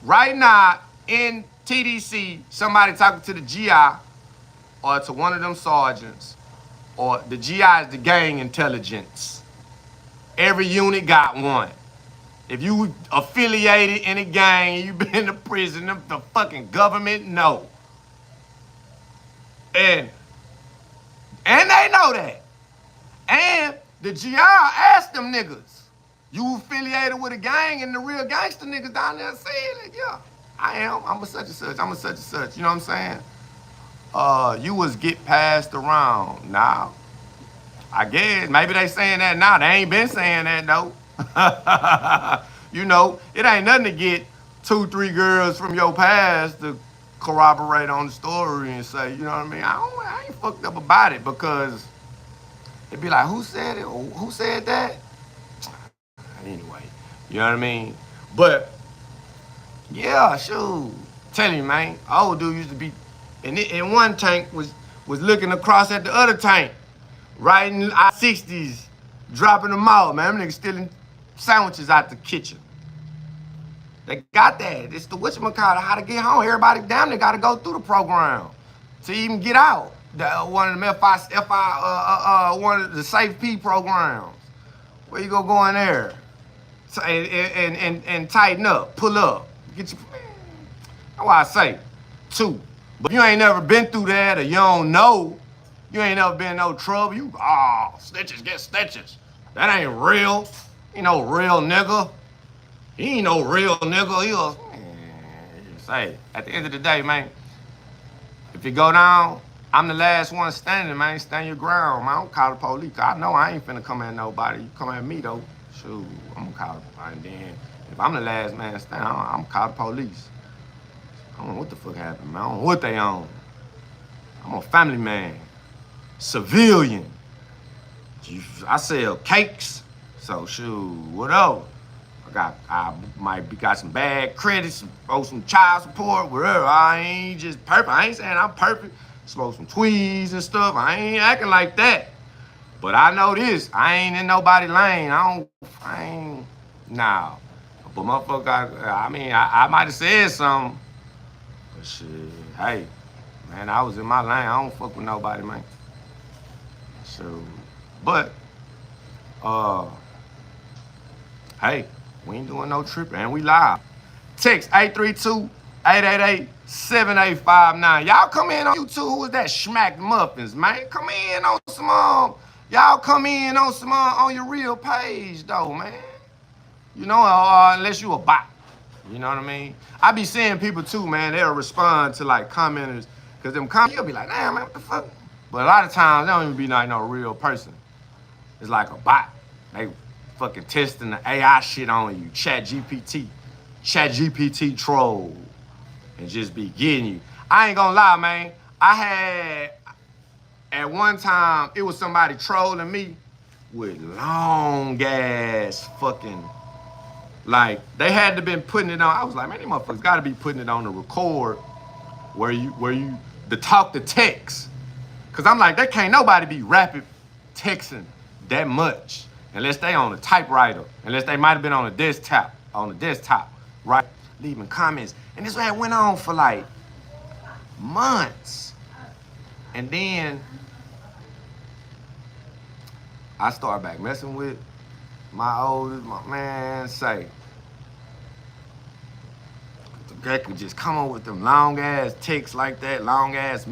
right now in TDC, somebody talking to the GI or to one of them sergeants. Or the GI is the gang intelligence. Every unit got one. If you affiliated in a gang and you been to prison, the fucking government know. And And they know that. And the GR asked them niggas, you affiliated with a gang, and the real gangster niggas down there said, yeah, I am. I'm a such and such. I'm a such and such. You know what I'm saying? You was get passed around. Now, I guess maybe they saying that now. They ain't been saying that though. You know, it ain't nothing to get 2-3 girls from your past to corroborate on the story and say, you know what I mean? I ain't fucked up about it, because it'd be like, who said it? Or who said that? Anyway, you know what I mean? But yeah, shoot. Tell you, man, old dude used to be, in one tank was looking across at the other tank, riding I-60s, dropping them out, man. Them niggas stealing sandwiches out the kitchen. They got that. It's the whatchamacallit, how to get home. Everybody down there got to go through the program to even get out. One of them one of the Safe P programs. Where you go in there and tighten up, pull up, get your. That's why I say 2. But you ain't never been through that, or you don't know. You ain't never been in no trouble. You snitches get stitches. That ain't real. Ain't no real nigga. He ain't no real nigga. He was, say, at the end of the day, man, if you go down, I'm the last one standing, man. Stand your ground, man. I don't call the police. I know I ain't finna come at nobody. You come at me, though, shoot, I'm gonna call the police. And then, if I'm the last man standing, I'm gonna call the police. I don't know what the fuck happened, man. I don't know what they on. I'm a family man. Civilian. I sell cakes. So, shoot, whatever. I might got some bad credits, owe some child support, whatever. I ain't just perfect. I ain't saying I'm perfect. Smoke some tweeds and stuff. I ain't acting like that. But I know this. I ain't in nobody's lane. Nah. But motherfucker, I might have said something. But shit, hey, man, I was in my lane. I don't fuck with nobody, man. So, but, hey, we ain't doing no tripping, and we live. Text 832-888-7859. Y'all come in on YouTube. Who is that? Smack Muffins, man. Come in on some, y'all come in on some, on your real page, though, man. You know, unless you a bot. You know what I mean? I be seeing people, too, man. They'll respond to, like, commenters. Because them commenters, you'll be like, damn, man, what the fuck? But a lot of times, they don't even be like no real person. It's like a bot. They fucking testing the AI shit on you. Chat GPT troll. And just be getting you. I ain't gonna lie, man. I had, at one time, it was somebody trolling me with long ass fucking, like, they had to been putting it on. I was like, man, these motherfuckers gotta be putting it on the record where you the talk to text. Cause I'm like, there can't nobody be rapid texting that much unless they on a typewriter, unless they might have been on a desktop, right? Leaving comments. And this had went on for like months. And then I started back messing with my oldest, my man, say, they could just come up with them long ass texts like that, long ass